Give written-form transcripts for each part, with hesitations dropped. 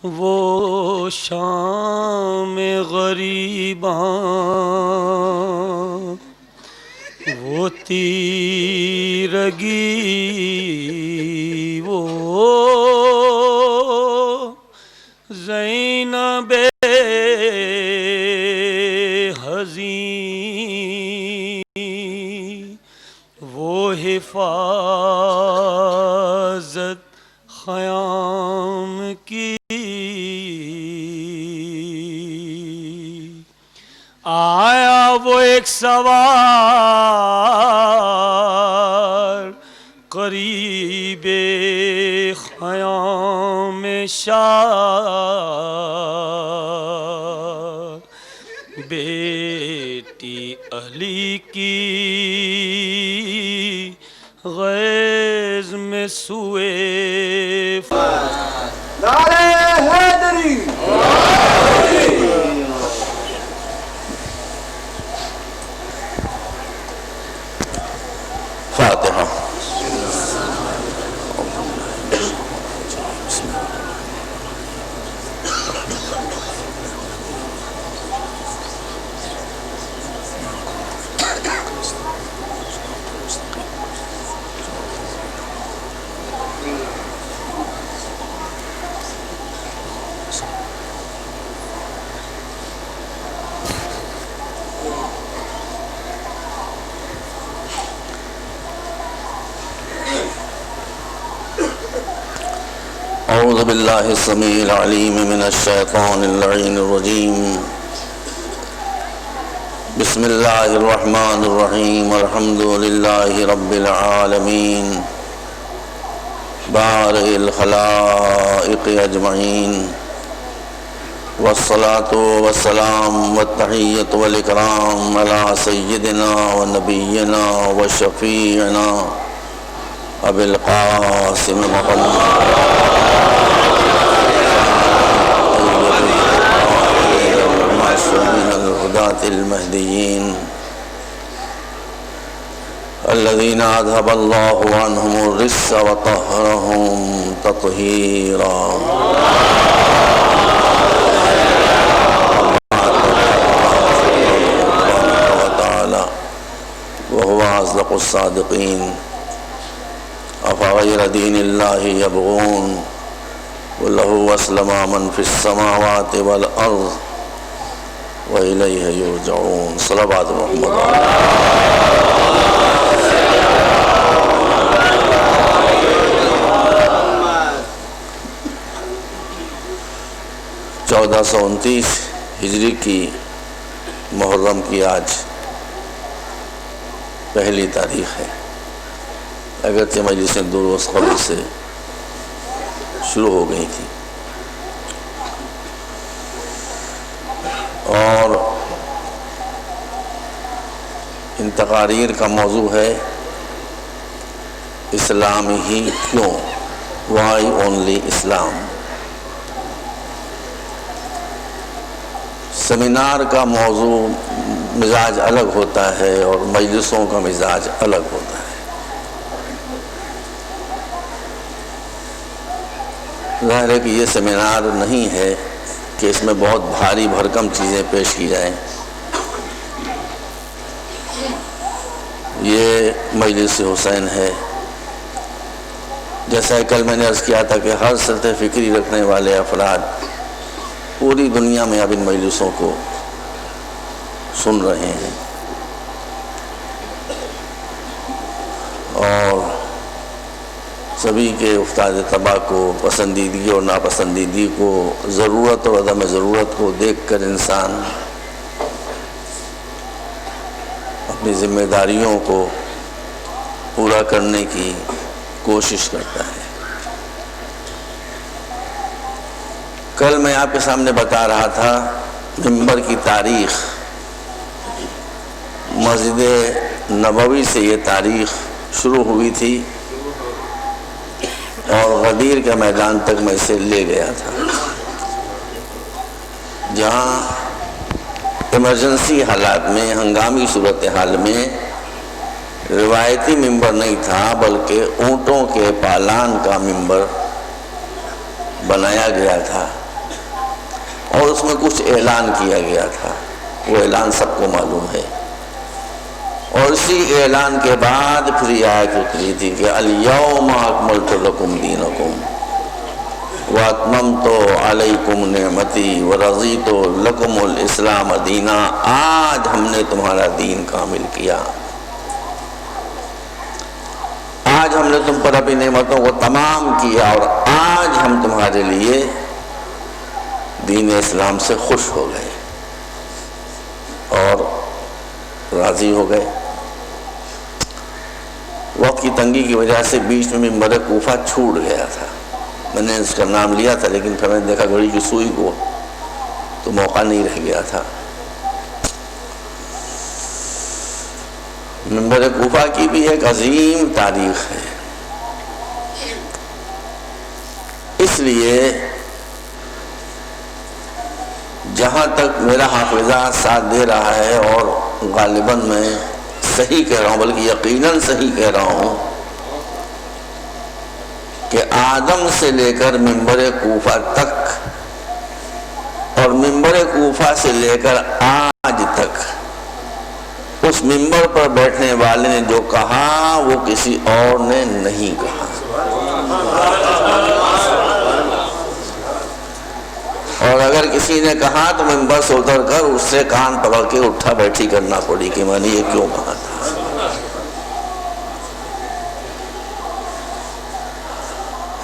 وہ شام غریباں، وہ تیرگی، وہ زینب حزین، وہ حفاظت خیام کی، آیا وہ ایک سوار قریب خیام شاہ، بیٹی علی کی غیظ میں سوئے نعرہ حیدری فاتحہ۔ اعوذ باللہ السمیع العلیم من الشیطان اللعین الرجیم، بسم اللہ الرحمن الرحیم، الحمد للہ رب العالمین، بارئ الخلائق اجمعین، والصلاة والسلام والتحیۃ والاکرام علی سیدنا و نبینا و شفیعنا ابی القاسم محمد الهداة المهديين الذين أذهب الله عنهم الرجس وطهرهم تطهيرا. وتعالى وهو أصدق الصادقين، أفغير دين الله يبغون وله أسلم من في السماوات والأرض وإلیہ یرجعون. صلوات محمد. 1429 ہجری کی محرم کی آج پہلی تاریخ ہے، اگرچہ مجلسیں دو روز قبل سے شروع ہو گئی تھی، اور ان تقاریر کا موضوع ہے اسلام ہی کیوں، وائی اونلی اسلام. سیمینار کا موضوع مزاج الگ ہوتا ہے اور مجلسوں کا مزاج الگ ہوتا ہے. ظاہر ہے کہ یہ سیمینار نہیں ہے کہ اس میں بہت بھاری بھرکم چیزیں پیش کی جائیں. یہ مجلس حسین ہے. جیسا کل میں نے عرض کیا تھا کہ ہر سطح فکری رکھنے والے افراد پوری دنیا میں اب ان مجلسوں کو سن رہے ہیں، اور سبھی کے افتاد تباہ کو، پسندیدگی اور ناپسندیدگی کو، ضرورت اور عدم ضرورت کو دیکھ کر انسان اپنی ذمہ داریوں کو پورا کرنے کی کوشش کرتا ہے. کل میں آپ کے سامنے بتا رہا تھا منبر کی تاریخ. مسجد نبوی سے یہ تاریخ شروع ہوئی تھی اور غدیر کے میدان تک میں اسے لے گیا تھا، جہاں ایمرجنسی حالات میں، ہنگامی صورتحال میں روایتی ممبر نہیں تھا بلکہ اونٹوں کے پالان کا ممبر بنایا گیا تھا. اور اس میں کچھ اعلان کیا گیا تھا، وہ اعلان سب کو معلوم ہے، اور اسی اعلان کے بعد پھر یہ آیت اتری تھی کہ الیوم اکملت لکم دینکم واتممت علیکم نعمتی ورضیت لکم الاسلام دینا، آج ہم نے تمہارا دین کامل کیا، آج ہم نے تم پر اپنی نعمتوں کو تمام کیا، اور آج ہم تمہارے لیے دین اسلام سے خوش ہو گئے اور راضی ہو گئے۔ وقت کی تنگی کی وجہ سے بیچ میں منبر کوفہ چھوٹ گیا تھا، میں نے اس کا نام لیا تھا، لیکن پھر میں نے دیکھا گھڑی کی سوئی کو تو موقع نہیں رہ گیا تھا۔ منبر کوفہ کی بھی ایک عظیم تاریخ ہے، اس لیے جہاں تک میرا حافظہ ساتھ دے رہا ہے، اور غالباً میں صحیح کہہ رہا ہوں، بلکہ یقیناً صحیح کہہ رہا ہوں، کہ آدم سے لے کر منبر کوفہ تک اور منبر کوفہ سے لے کر آج تک اس منبر پر بیٹھنے والے نے جو کہا وہ کسی اور نے نہیں کہا، اور اگر کسی نے کہا تو منبر سے اتر کر اس سے کان پکڑ کے اٹھا بیٹھی کرنا پڑی کہ میں نے یہ کیوں کہا تھا۔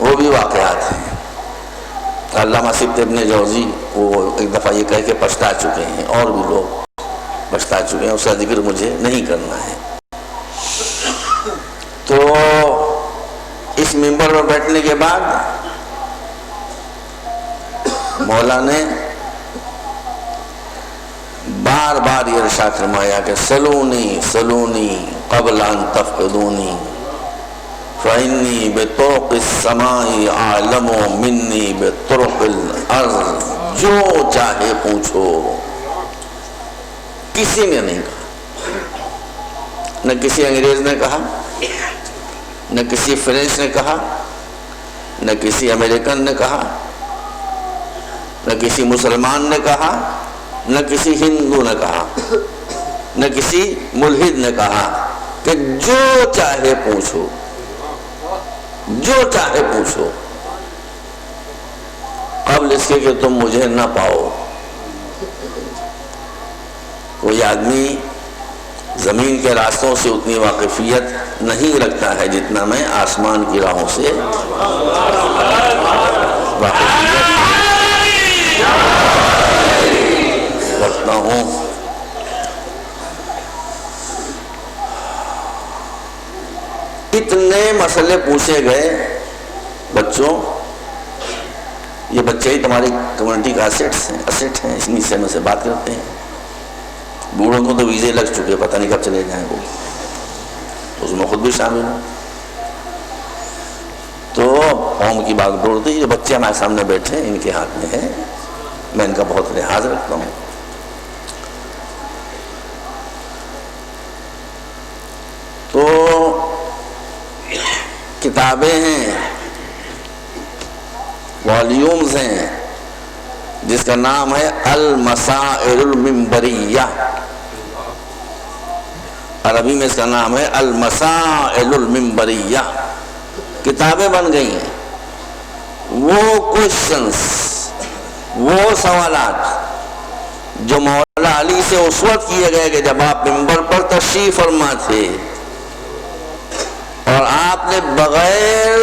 وہ بھی واقعات ہیں، علامہ سبط ابن جوزی وہ ایک دفعہ یہ کہہ کے پچھتا چکے ہیں، اور بھی لوگ پچھتا چکے ہیں، اس کا ذکر مجھے نہیں کرنا ہے۔ تو اس منبر پر بیٹھنے کے بعد مولا نے بار بار یہ ارشاد فرمایا کہ سلونی سلونی قبل ان تفقدونی فإنی بطرق السماء عالم منی بطرق الارض، جو چاہے پوچھو۔ کسی نے نہیں کہا، نہ کسی انگریز نے کہا، نہ کسی فرینچ نے کہا، نہ کسی امریکن نے کہا، نہ کسی مسلمان نے کہا، نہ کسی ہندو نے کہا، نہ کسی ملحد نے کہا کہ جو چاہے پوچھو، جو چاہے پوچھو، قبل اس کے کہ تم مجھے نہ پاؤ۔ کوئی آدمی زمین کے راستوں سے اتنی واقفیت نہیں رکھتا ہے جتنا میں آسمان کی راہوں سے واقفیت رکھتا ہوں۔ اتنے مسئلے پوچھے گئے بچوں، یہ بچے ہی تمہاری کمیونٹی کا اسٹ ہیں، اس سے میں سے بات کرتے ہیں۔ بوڑھوں کو تو ویزے لگ چکے، پتہ نہیں کب چلے جائیں وہ، اس میں خود بھی شامل ہوں۔ تو قوم کی بات بولتے ہیں، یہ بچے ہمارے سامنے بیٹھے ہیں، ان کے ہاتھ میں ہے، میں ان کا بہت لحاظ رکھتا ہوں۔ تو کتابیں ہیں، والیومز ہیں، جس کا نام ہے المسائل المنبریہ، عربی میں اس کا نام ہے المسائل المنبریہ، کتابیں بن گئی ہیں۔ وہ کوشچنز، وہ سوالات جو مولا علی سے اس وقت کیے گئے کہ جب آپ منبر پر تشریف فرما تھے، اور آپ نے بغیر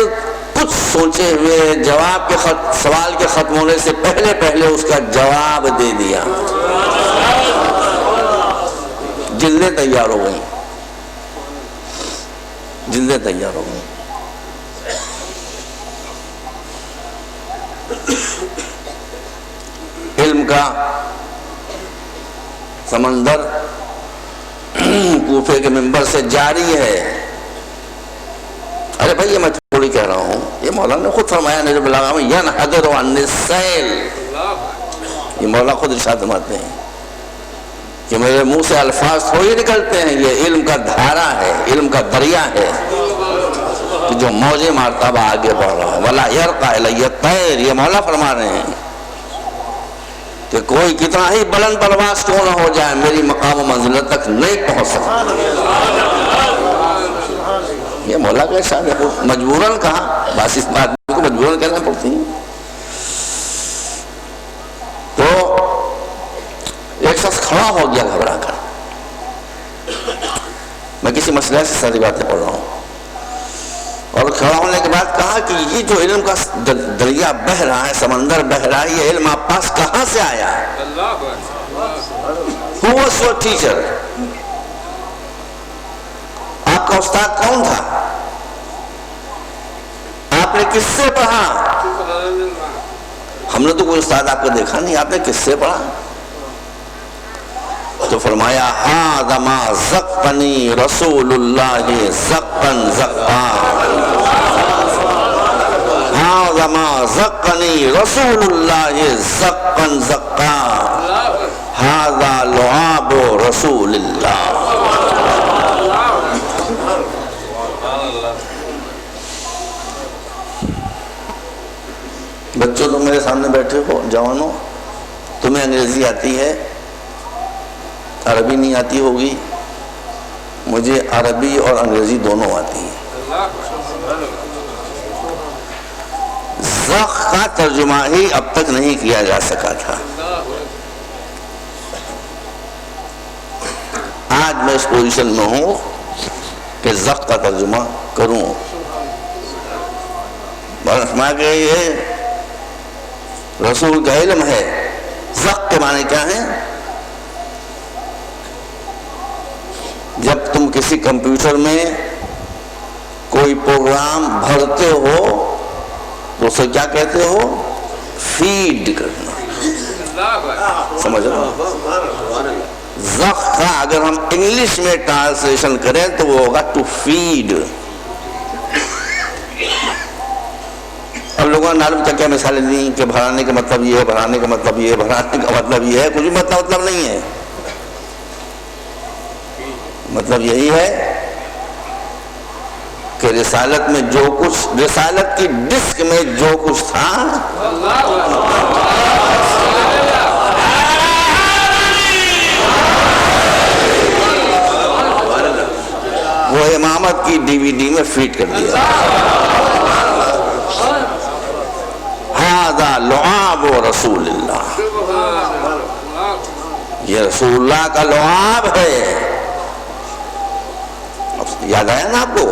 کچھ سوچے ہوئے جواب کے سوال کے ختم ہونے سے پہلے پہلے اس کا جواب دے دیا، جلدیں تیار ہو گئیں، جلدیں تیار ہو گئیں۔ علم کا سمندر کوفے کے منبر سے جاری ہے۔ ارے بھائی یہ میں تھوڑی کہہ رہا ہوں، یہ مولانا نے خود فرمایا نجم البلاغہ میں، ینحدر عن السیل، یہ مولا خود ارشاد فرماتے ہیں کہ میرے منہ سے الفاظ تھوڑی نکلتے ہیں، یہ علم کا دھارا ہے، علم کا دریا ہے کہ جو موجیں مارتا ہوا آگے بڑھ رہا ہے۔ ولا یرقى الی الطیر، یہ مولا فرما رہے ہیں۔ کہ کوئی کتنا ہی بلند پرواز کیوں نہ ہو جائے میری مقام و منزلت تک نہیں پہنچ سکتا. یہ مولا کا ارشاد ہے. مجبوراً کہا، بس اس بات کو مجبوراً کہنا پڑتی ہے. تو ایک شخص کھڑا ہو گیا گھبرا کر. میں کسی مسئلے سے ساری باتیں پڑھ رہا ہوں. اور کھڑا ہونے کے بعد کہا کہ یہ جو علم کا دریا بہ رہا ہے، سمندر بہ رہا ہے، یہ علم آپ پاس کہاں سے آیا؟ Who was your teacher؟ آپ کا استاد کون تھا؟ آپ نے کس سے پڑھا؟ ہم نے تو کوئی استاد آپ کو دیکھا نہیں، آپ نے کس سے پڑھا؟ تو فرمایا ھذا ما زقنی رسول اللہ زقن زقا، ھذا ما زقنی رسول اللہ زقن زقا، ھذا لعاب رسول اللہ. بچوں تم میرے سامنے بیٹھے ہو، جوانوں، تمہیں انگریزی آتی ہے، عربی نہیں آتی ہوگی. مجھے عربی اور انگریزی دونوں آتی ہیں. زخ کا ترجمہ ہی اب تک نہیں کیا جا سکا تھا. آج میں اس پوزیشن میں ہوں کہ زخ کا ترجمہ کروں. فرمایا کہ یہ رسول کا علم ہے. زخ کے معنی کیا ہیں؟ جب تم کسی کمپیوٹر میں کوئی پروگرام بھرتے ہو تو اسے کیا کہتے ہو؟ فیڈ کرنا. سمجھ رہے ہو؟ زخ کا اگر ہم انگلش میں ٹرانسلیشن کریں تو وہ ہوگا ٹو فیڈ. اب لوگوں نے معلوم کیا مثالیں دی کہ بھرانے کا مطلب یہ ہے، بھرانے کا مطلب یہ ہے، بھرانے کا مطلب یہ ہے. کچھ بھی مطلب نہیں ہے. مطلب یہی ہے کہ رسالت میں جو کچھ، رسالت کی ڈسک میں جو کچھ تھا وہ امامت کی ڈی وی ڈی میں فیٹ کر دیا. ھذا لعاب رسول اللہ، یہ رسول اللہ کا لعاب ہے. یاد آیا نا آپ کو؟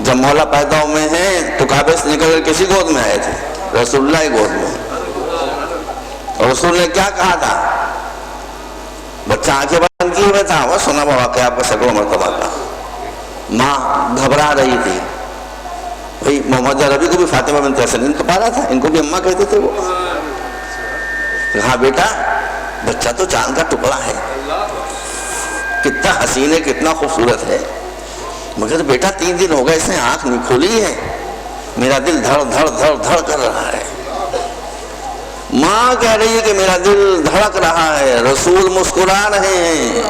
جب مولا پیدا ہوئے ہیں تو کعبے سے نکل کر کسی گود میں آئے تھے؟ رسول اللہ کی گود میں. اور رسول نے کیا کہا تھا؟ بچہ آنکھیں بند کیے ہوئے تھا. وہ سنا ہوا واقعہ آپ کا سینکڑوں مرتبہ کا. ماں گھبرا رہی تھی. بھائی محمد عربی کو بھی فاطمہ بنت حسن ان کو پارا تھا، ان کو بھی اماں کہتے تھے. وہ کہا بیٹا بچہ تو چاند کا ٹکڑا ہے، کتنا حسین ہے، کتنا خوبصورت ہے، مگر بیٹا 3 دن ہو گئے اس نے آنکھ نہیں کھولی ہے، میرا دل دھڑ دھڑ دھڑ دھڑ کر رہا ہے. ماں کہہ رہی ہے کہ میرا دل دھڑک رہا ہے. رسول مسکرا رہے ہیں.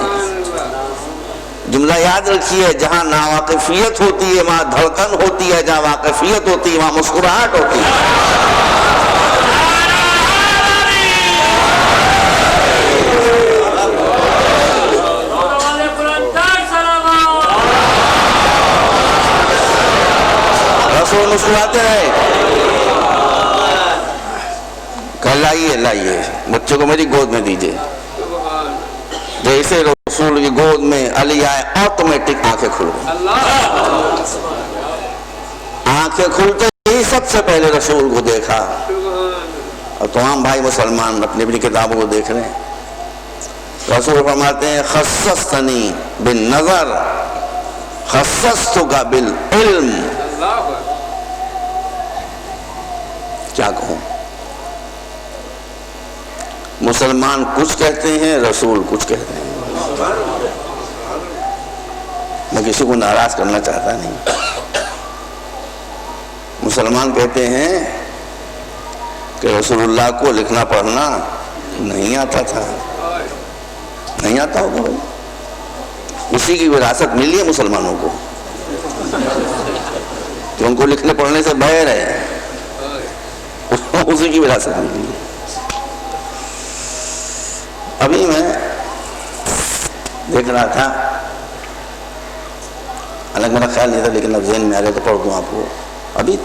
جملہ یاد رکھیے، جہاں ناواقفیت ہوتی ہے وہاں دھڑکن ہوتی ہے، جہاں واقفیت ہوتی ہے وہاں مسکراہٹ ہوتی ہے. رسول مسکراتے رہے. کہ لائیے بچے کو میری گود میں دیجئے. جیسے رسول کی گود میں علی آئے آٹومیٹک آنکھیں کھل گئی. آنکھیں کھلتے ہی سب سے پہلے رسول کو دیکھا. اور تمام بھائی مسلمان اپنی اپنی کتابوں کو دیکھ رہے ہیں. رسول فرماتے ہیں خصصتنی بالنظر خصصتک بالعلم. کیا کہوں؟ مسلمان کچھ کہتے ہیں، رسول کچھ کہتے ہیں. میں کسی کو ناراض کرنا چاہتا نہیں. مسلمان کہتے ہیں کہ رسول اللہ کو لکھنا پڑھنا نہیں آتا تھا. نہیں آتا ہوگا بھائی، اسی کی وراثت ملی ہے مسلمانوں کو کہ ان کو لکھنے پڑھنے سے بہر ہے. اسی کی وراثت ملی. ابھی میں دیکھ رہا تھا، حالانکہ میرا خیال نہیں تھا لیکن اب ذہن میں آ گیا تو پڑھ دوں آپ کو. ابھی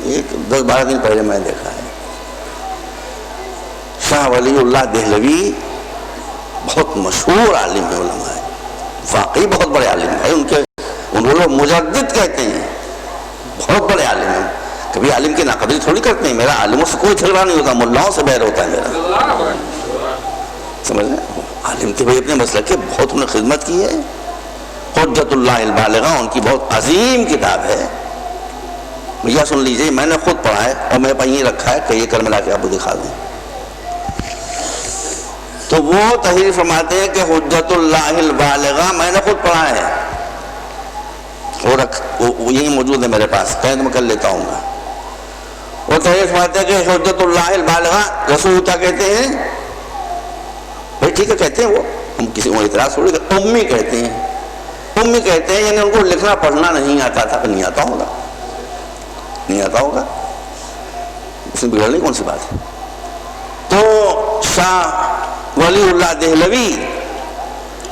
ایک 10-12 دن پہلے میں نے دیکھا ہے، شاہ ولی اللہ دہلوی بہت مشہور عالم ہے، علماء ہے، واقعی بہت بڑے عالم ہے. ان کو لوگ مجدد کہتے ہیں، بہت بڑے عالم ہیں. کبھی عالم کی ناقدری تھوڑی کرتے ہیں. میرا عالموں سے کوئی جھگڑا نہیں ہوتا، ملاؤں سے بحث ہوتا ہے میرا. سمجھ رہے ہیں؟ عالم تھے بھائی اپنے مسلک کے، بہت انہوں نے خدمت کی ہے. حجت اللہ البالغہ ان کی بہت عظیم کتاب ہے. بھیا سن لیجئے، میں نے خود پڑھا ہے اور میں یہیں رکھا ہے کہ یہ کل ملا کے آپ کو دکھا دوں. تو وہ تحریر فرماتے ہیں کہ حجت اللہ البالغہ میں نے خود پڑھا ہے، وہ یہی موجود ہے میرے پاس، قید میں کر لیتا ہوں گا. وہ تحریر فرماتے ہیں کہ حجت اللہ البالغہ رسول کیا کہتے ہیں؟ بھائی ٹھیک ہے کہتے ہیں، وہ ہم کسی کو اعتراض تھوڑی کرتے. امی کہتے ہیں، امی کہتے ہیں یعنی ان کو لکھنا پڑھنا نہیں آتا تھا. نہیں آتا ہوگا، نہیں آتا ہوگا، اس میں بگڑنے کون سی بات ہے. تو شاہ ولی اللہ دہلوی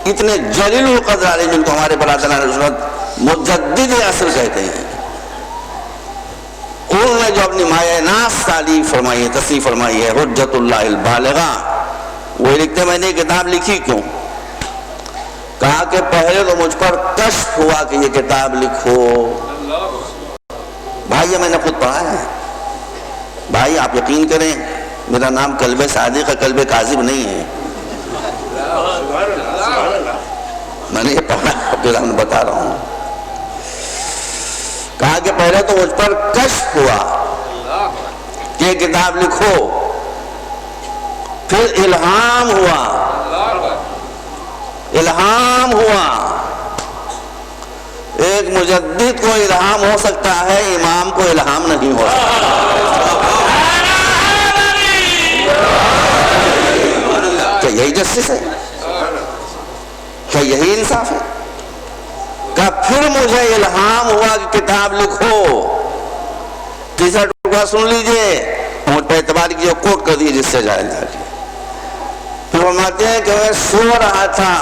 اتنے جلیل القدر عالم جن کو ہمارے برادران سنت مجدد عصر کہتے ہیں، انہوں نے جو اپنی مایہ ناز تعلیف فرمائی ہے، تصنیف فرمائی ہے حجت اللہ البالغہ، وہ لکھتے میں نے کتاب لکھی کیوں؟ کہا کہ پہلے تو مجھ پر کشف ہوا کہ یہ کتاب لکھو. بھائی یہ میں نے خود پڑھا ہے. بھائی آپ یقین کریں میرا نام قلب صادق ہے، قلب کاذب نہیں ہے. میں نے یہ پڑھا آپ کے سامنے بتا رہا ہوں. کہا کہ پہلے تو مجھ پر کشف ہوا کہ یہ کتاب لکھو، پھر الہام ہوا. الہام ہوا. ایک مجدد کو الہام ہو سکتا ہے، امام کو الہام نہیں ہو سکتا. کیا یہی جسٹس ہے؟ کیا یہی انصاف ہے؟ کہ پھر مجھے الہام ہوا کہ کتاب لکھو. تیسرا ٹکڑا سن لیجئے، مجھ پہ اعتبار کیا کوٹ کر دیے جس سے جائے جا کے. پھر فرماتے ہیں کہ میں سو رہا تھا،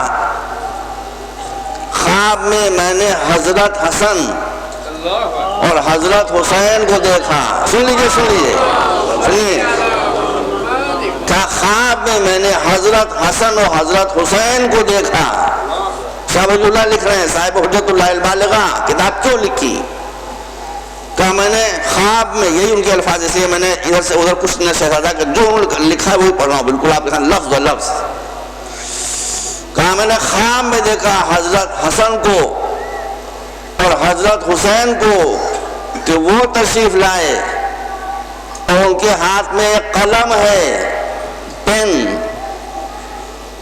خواب میں نے حضرت حسن اور حضرت حسین کو دیکھا. سن لیجئے سنیے. کہا خواب میں نے حضرت حسن اور حضرت حسین کو دیکھا. شاہ ولی اللہ لکھ رہے ہیں، صاحب حجت اللہ البالغہ کتاب کیوں لکھی؟ کہا میں نے خواب میں، یہی ان کے الفاظ، اس لیے میں نے ادھر سے ادھر کچھ نہ سیکھا تھا کہ جو لکھا ہے وہی پڑھ رہا ہوں بالکل آپ کے ساتھ لفظ و لفظ. کہا میں نے خواب میں دیکھا حضرت حسن کو اور حضرت حسین کو کہ وہ تشریف لائے اور ان کے ہاتھ میں ایک قلم ہے، پین.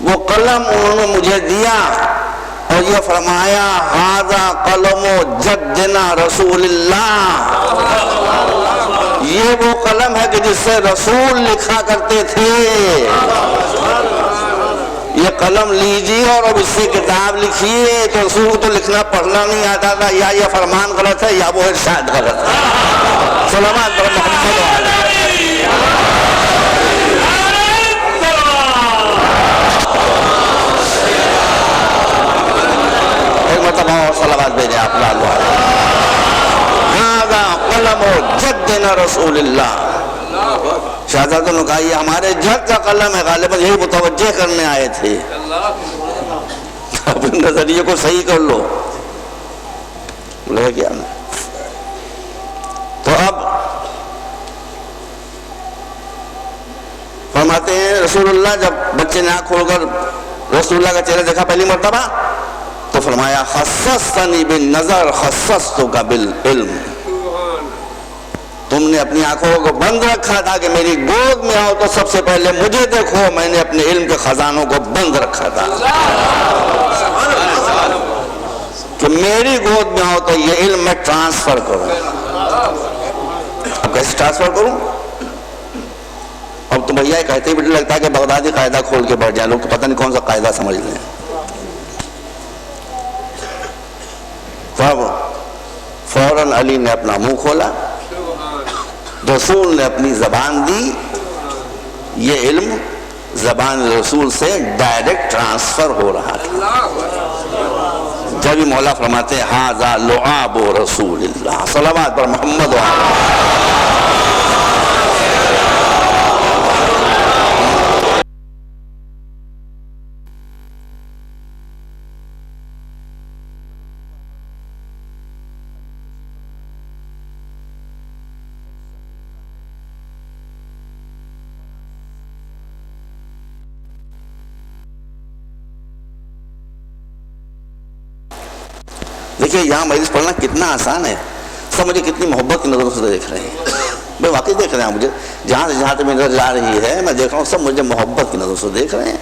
وہ قلم انہوں نے مجھے دیا اور یہ فرمایا ھذا قلم جدنا رسول اللہ. یہ وہ قلم ہے کہ جس سے رسول لکھا کرتے تھے. یہ قلم لیجیے اور اب اس سے کتاب لکھیے. تو رسول کو تو لکھنا پڑھنا نہیں آتا تھا، یا یہ فرمان غلط ہے یا وہ ارشاد غلط ہے. سلامات بر محمد و علیہ. مرتبہ اور صلوات بھیجیں آپ لالو علیہ. ھذا قلم جدنا رسول اللہ. شہزادوں نے کہا یہ ہمارے جد کا قلم ہے، غالباً یہی متوجہ کرنے آئے تھے. اپنے نظریے کو صحیح کر لو. لے گیا نا. تو اب فرماتے ہیں رسول اللہ جب بچے نے آنکھ کھول کر رسول اللہ کا چہرہ دیکھا پہلی مرتبہ تو فرمایا خصصتنی بالنظر خصصتک بالعلم. تم نے اپنی آنکھوں کو بند رکھا تھا کہ میری گود میں آؤ تو سب سے پہلے مجھے دیکھو. میں نے اپنے علم کے خزانوں کو بند رکھا تھا کہ میری گود میں آؤ تو یہ علم میں ٹرانسفر کروں. اب کیسے ٹرانسفر کروں؟ اب تو بھیا یہ کہتے ہی بھی لگتا ہے کہ بغدادی قاعدہ کھول کے بیٹھ جائے. لوگ تو پتہ نہیں کون سا قاعدہ سمجھ لیں. فوراً علی نے اپنا منہ کھولا، رسول نے اپنی زبان دی. یہ علم زبان رسول سے ڈائریکٹ ٹرانسفر ہو رہا تھا. جب ہی مولا فرماتے ہیں ھذا لعاب رسول اللہ. صلوات پر محمد دیکھیں یہاں مجلس پڑھنا کتنا آسان ہے. سب مجھے کتنی محبت کی نظروں سے دیکھ رہے ہیں. میں واقعی دیکھ رہے ہیں مجھے جہاں سے جہاں تک میری نظر جا رہی ہے میں دیکھ رہا ہوں سب مجھے محبت کی نظروں سے دیکھ رہے ہیں.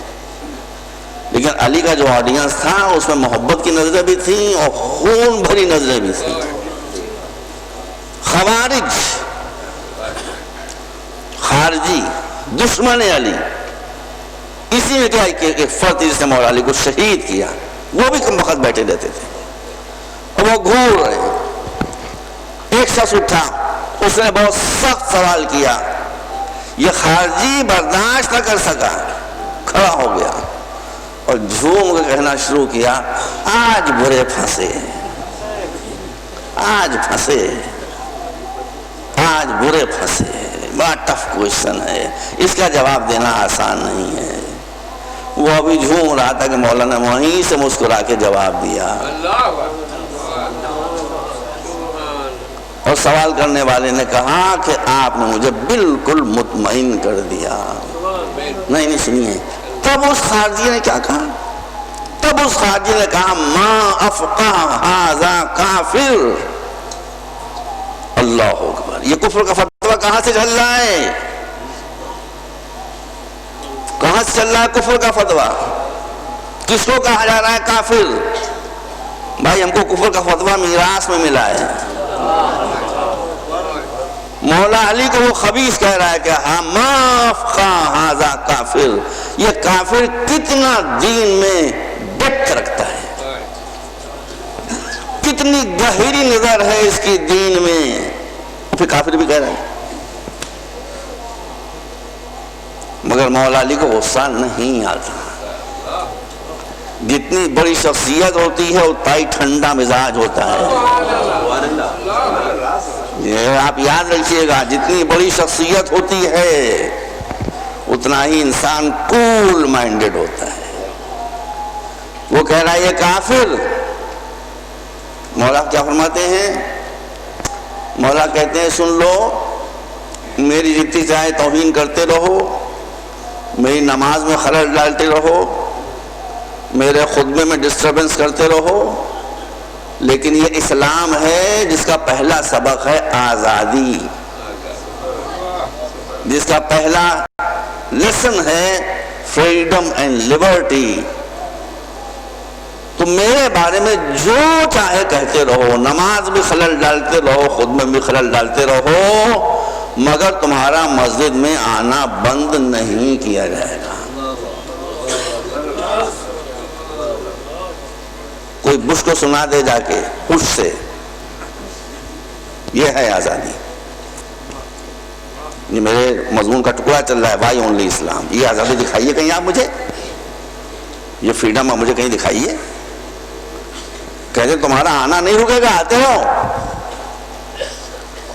لیکن علی کا جو آڈینس تھا اس میں محبت کی نظریں بھی تھیں اور خون بھری نظریں بھی تھیں. خوارج خارجی دشمن علی اسی میں کیا کہ ایک فرد جس نے مولا علی کو شہید کیا وہ بھی کم وقت بیٹھے رہتے تھے اور وہ گھور رہے. ایک شخص اٹھا اس نے بہت سخت سوال کیا. یہ خارجی برداشت نہ کر سکا, کھڑا ہو گیا اور جھوم کے کہنا شروع کیا آج برے پھنسے, آج پھنسے, آج برے پھنسے. بڑا ٹف کوشچن ہے, اس کا جواب دینا آسان نہیں ہے. وہ ابھی جھوم رہا تھا کہ مولانا وہیں سے مسکرا کے جواب دیا. اور سوال کرنے والے نے کہا کہ آپ نے مجھے بالکل مطمئن کر دیا. نہیں سنیے, تب اس خارجی نے کیا کہا؟ تب اس خارجی نے کہا ما افقہ ھذا کافر. اللہ اکبر. یہ کفر کا فتویٰ کہاں سے چل رہا ہے؟ کہاں سے چل رہا ہے کفر کا فتویٰ؟ کس کو کہا جا رہا ہے کافر؟ بھائی ہم کو کفر کا فتویٰ میراث میں ملا ہے. مولا علی کو وہ خبیث کہہ رہا ہے کہ ما افقہ ھذا کافر. یہ کافر کتنا دین میں ڈیپتھ رکھتا ہے, کتنی گہری نظر ہے اس کی دین میں. پھر کافر بھی کہہ رہا ہے. مگر مولا علی کو غصہ نہیں آتا. جتنی بڑی شخصیت ہوتی ہے اتنا ہی ٹھنڈا مزاج ہوتا ہے. یہ آپ یاد رکھیے گا, جتنی بڑی شخصیت ہوتی ہے اتنا ہی انسان کول مائنڈڈ ہوتا ہے. وہ کہہ رہا ہے یہ کافر. مولا کیا فرماتے ہیں؟ مولا کہتے ہیں سن لو, میری جتنی چاہے توہین کرتے رہو, میری نماز میں خلل ڈالتے رہو, میرے خطبے میں ڈسٹربنس کرتے رہو, لیکن یہ اسلام ہے جس کا پہلا سبق ہے آزادی, جس کا پہلا لیسن ہے فریڈم اینڈ لبرٹی. تو میرے بارے میں جو چاہے کہتے رہو, نماز بھی خلل ڈالتے رہو, خطبے میں بھی خلل ڈالتے رہو, مگر تمہارا مسجد میں آنا بند نہیں کیا جائے گا. کوئی بش کو سنا دے جا کے خوش سے, یہ ہے آزادی. یہ میرے مضمون کا ٹکڑا چل رہا ہے وائی اونلی اسلام. یہ آزادی دکھائیے کہیں آپ مجھے, یہ فریڈم آپ مجھے کہیں دکھائیے. کہتے تمہارا آنا نہیں رکے گا, آتے رہو,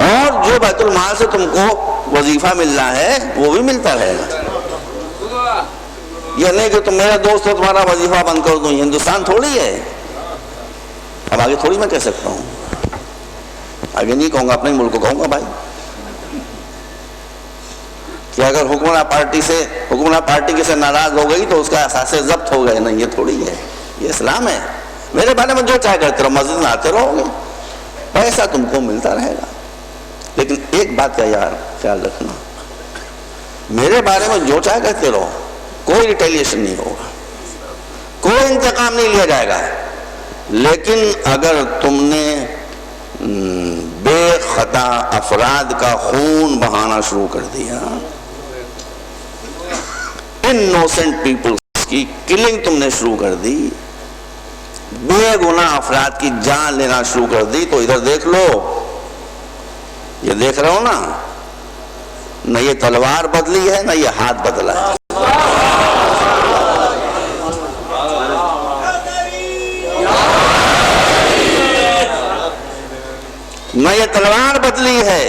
اور جو بیت المال سے تم کو وظیفہ مل رہا ہے وہ بھی ملتا رہے گا. یہ نہیں کہ تم میرا دوست ہو تمہارا وظیفہ بند کر دوں. ہندوستان تھوڑی ہے. اب آگے تھوڑی میں کہہ سکتا ہوں, آگے نہیں کہوں گا, اپنے ملک کو کہوں گا بھائی کہ اگر حکمراں پارٹی کے سے ناراض ہو گئی تو اس کا احساس ضبط ہو گئے. نہیں, یہ تھوڑی ہے, یہ اسلام ہے. میرے بارے میں جو چاہے کرتے رہو, مسجد میں آتے رہو گے, پیسہ تم کو ملتا رہے گا. لیکن ایک بات کا یار خیال رکھنا, میرے بارے میں جو چاہے کرتے رہو, کوئی ریٹیلیشن نہیں ہوگا, کوئی انتقام نہیں لیا جائے گا. لیکن اگر تم نے بے خطا افراد کا خون بہانا شروع کر دیا, انوسنٹ پیپلز کی کلنگ تم نے شروع کر دی, بے گناہ افراد کی جان لینا شروع کر دی, تو ادھر دیکھ لو, یہ دیکھ رہے ہو نا, نہ یہ تلوار بدلی ہے نہ یہ ہاتھ بدلا ہے. نہ یہ تلوار بدلی ہے،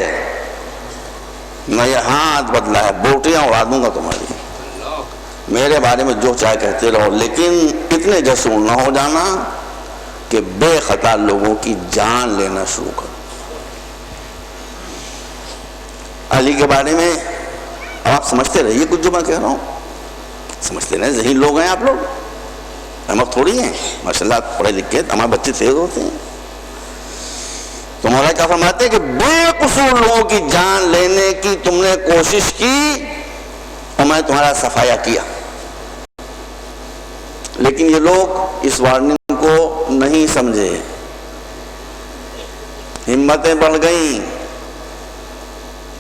نہ یہ ہاتھ بدلا ہے، بوٹیاں اڑا دوں گا تمہاری، میرے بارے میں جو چاہے کہتے رہو، لیکن اتنے جسور نہ ہو جانا کہ بے خطا لوگوں کی جان لینا شروع کرو۔ علی کے بارے میں اب آپ سمجھتے رہیے کچھ جو میں کہہ رہا ہوں، سمجھتے رہے، ذہین لوگ ہیں آپ لوگ، ہم اب تھوڑی ہیں ماشاءاللہ پڑھے لکھے، ہمارے بچے تیز ہوتے ہیں۔ تو مولا کیا فرماتے ہیں کہ بے قصور لوگوں کی جان لینے کی تم نے کوشش کی اور میں تمہارا صفایا کیا، لیکن یہ لوگ اس وارننگ کو نہیں سمجھے، ہمتیں بڑھ گئیں،